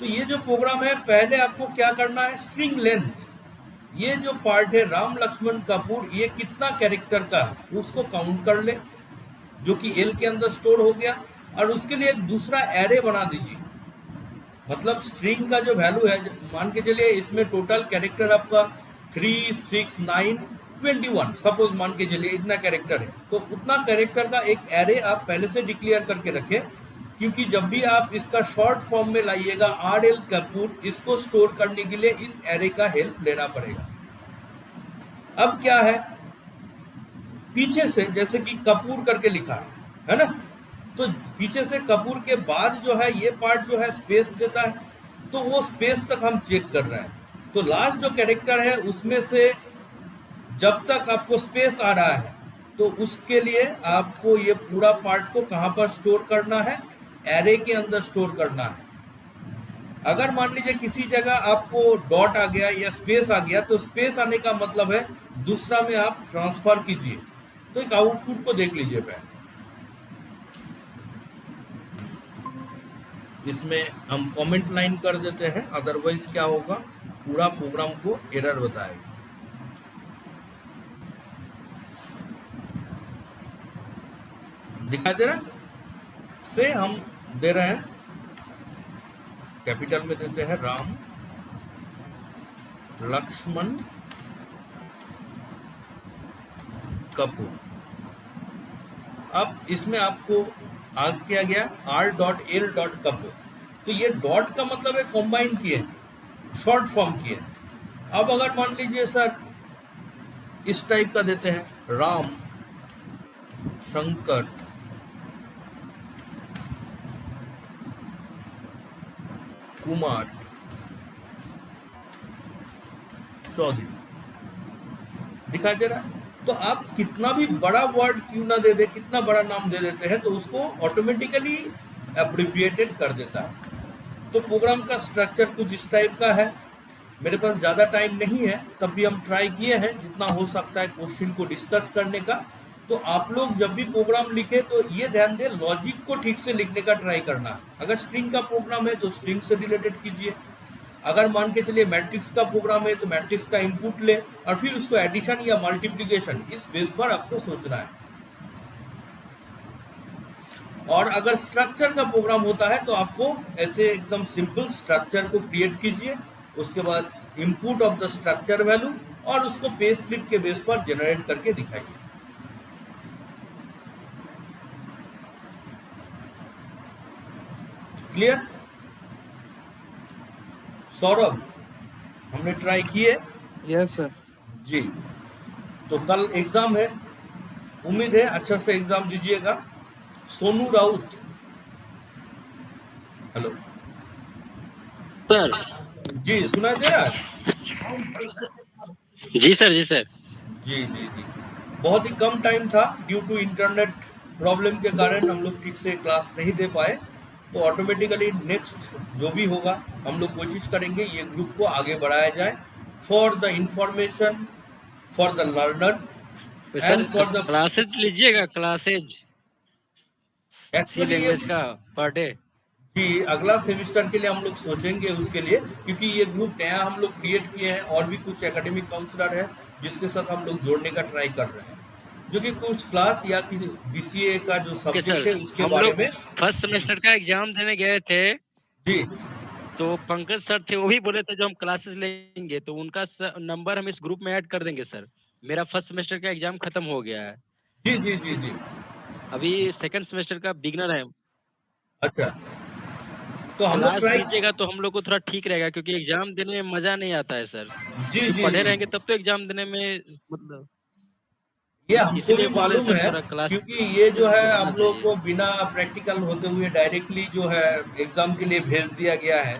तो ये जो प्रोग्राम है, पहले आपको क्या करना है, स्ट्रिंग लेंथ, ये जो पार्ट है राम लक्ष्मण कपूर, ये कितना कैरेक्टर का है उसको काउंट कर ले, जो कि L के अंदर स्टोर हो गया। और उसके लिए एक दूसरा एरे बना दीजिए। मतलब स्ट्रिंग का जो वैल्यू है, मान के चलिए इसमें टोटल कैरेक्टर आपका 3, 6, 9, 21 सपोज मान के चलिए इतना कैरेक्टर है। तो उतना कैरेक्टर का एक एरे आप पहले से डिक्लेयर करके रखें, क्योंकि जब भी आप इसका शॉर्ट फॉर्म में लाइएगा RL कपूर, इसको स्टोर करने के लिए इस एरे का हेल्प लेना पड़ेगा। अब क्या है, पीछे से जैसे कि कपूर करके लिखा है ना, तो पीछे से कपूर के बाद जो है ये पार्ट जो है स्पेस देता है, तो वो स्पेस तक हम चेक कर रहे हैं। तो लास्ट जो कैरेक्टर है उसमें से जब तक आपको स्पेस आ रहा है तो उसके लिए आपको ये पूरा पार्ट को कहाँ पर स्टोर करना है, एरे के अंदर स्टोर करना है। अगर मान लीजिए किसी जगह आपको डॉट आ गया या स्पेस आ गया, तो स्पेस आने का मतलब है दूसरा में आप ट्रांसफर कीजिए। तो एक आउटपुट को देख लीजिए पहले, इसमें हम कमेंट लाइन कर देते हैं, अदरवाइज क्या होगा, पूरा प्रोग्राम को एरर बताएगा। दिखाई दे रहा है, से हम दे रहे हैं कैपिटल में देते हैं राम लक्ष्मण कपूर। अब इसमें आपको आगे किया गया r.l.कपूर, तो ये डॉट का मतलब है कॉम्बाइन किए, शॉर्ट फॉर्म किए। अब अगर मान लीजिए सर इस टाइप का देते हैं राम शंकर कुमार चौधरी, दिखाई दे रहा है। तो आप कितना भी बड़ा वर्ड क्यों ना दे दे, कितना बड़ा नाम दे देते हैं, तो उसको ऑटोमेटिकली एब्रिविएटेड कर देता है। तो प्रोग्राम का स्ट्रक्चर कुछ इस टाइप का है। मेरे पास ज़्यादा टाइम नहीं है, तब भी हम ट्राई किए हैं जितना हो सकता है क्वेश्चन को डिस्कस करने का। तो आप लोग जब भी प्रोग्राम लिखे तो ये ध्यान दें, लॉजिक को ठीक से लिखने का ट्राई करना है। अगर स्ट्रिंग का प्रोग्राम है तो स्ट्रिंग से रिलेटेड कीजिए। अगर मान के चलिए मैट्रिक्स का प्रोग्राम है तो मैट्रिक्स का इनपुट ले और फिर उसको एडिशन या मल्टीप्लिकेशन, इस बेस पर आपको सोचना है। और अगर स्ट्रक्चर का प्रोग्राम होता है तो आपको ऐसे एकदम सिंपल स्ट्रक्चर को क्रिएट कीजिए, उसके बाद input of the structure value और उसको पे स्लिप के बेस पर जनरेट करके दिखाइए। क्लियर? सौरभ, हमने ट्राई किए यस सर। जी। तो कल एग्जाम है, उम्मीद है अच्छा से एग्जाम दीजिएगा। Sonu Raut, hello sir. जी, सुनाई दे रहा है? जी सर, जी सर। जी जी जी, बहुत ही कम टाइम था, ड्यू टू इंटरनेट प्रॉब्लम के कारण हम लोग ठीक से क्लास नहीं दे पाए। तो ऑटोमेटिकली नेक्स्ट जो भी होगा हम लोग कोशिश करेंगे ये ग्रुप को आगे बढ़ाया जाए, for the information, for the learner and for the classes लीजिएगा, क्लासेज सी एक्चुअली लैंग्वेज का पर डे। जी, अगला सेमेस्टर के लिए हम लोग सोचेंगे उसके लिए, क्योंकि ये ग्रुप नया हम लोग क्रिएट किए हैं और भी कुछ एकेडमिक काउंसलर है जिसके साथ हम लोग जोड़ने का ट्राई कर रहे हैं, जो कि कुछ क्लास या किसी बीसीए का जो सब्जेक्ट है उसके बारे में। फर्स्ट सेमेस्टर का एग्जाम देने गए थे जी, तो पंकज सर थे, वो भी बोले थे जो हम क्लासेस लेंगे तो उनका नंबर हम इस ग्रुप में ऐड कर देंगे सर। मेरा फर्स्ट सेमेस्टर का एग्जाम खत्म हो गया है, जी जी जी जी। अभी सेकंड सेमेस्टर का बिगनर है। अच्छा, तो हम लोग क्लास ट्राई लीजिएगा तो हम लोग को थोड़ा ठीक रहेगा, क्योंकि एग्जाम देने में मजा नहीं आता है सर। जी जी पढ़े जी। रहेंगे तब तो एग्जाम देने में मतलब ये हमको भी इसलिए बोल रहे मालूम सर है, थोड़ा क्लास क्योंकि ये जो है करना हम लोग चाहिए। को बिना प्रैक्टिकल होते हुए डायरेक्टली जो है एग्जाम के लिए भेज दिया गया है,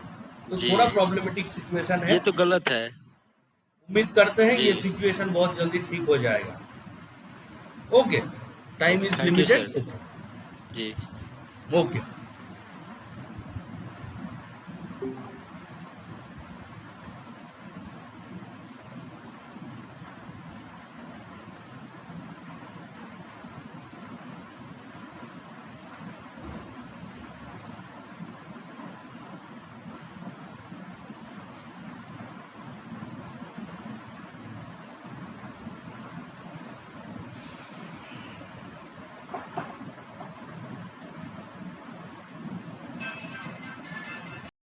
तो जी। थोड़ा प्रॉब्लमेटिक सिचुएशन है। ये तो गलत है। उम्मीद करते हैं जी। ये सिचुएशन बहुत जल्दी ठीक हो जाएगा। Okay, time is thank you limited. Sir. जी। ओके।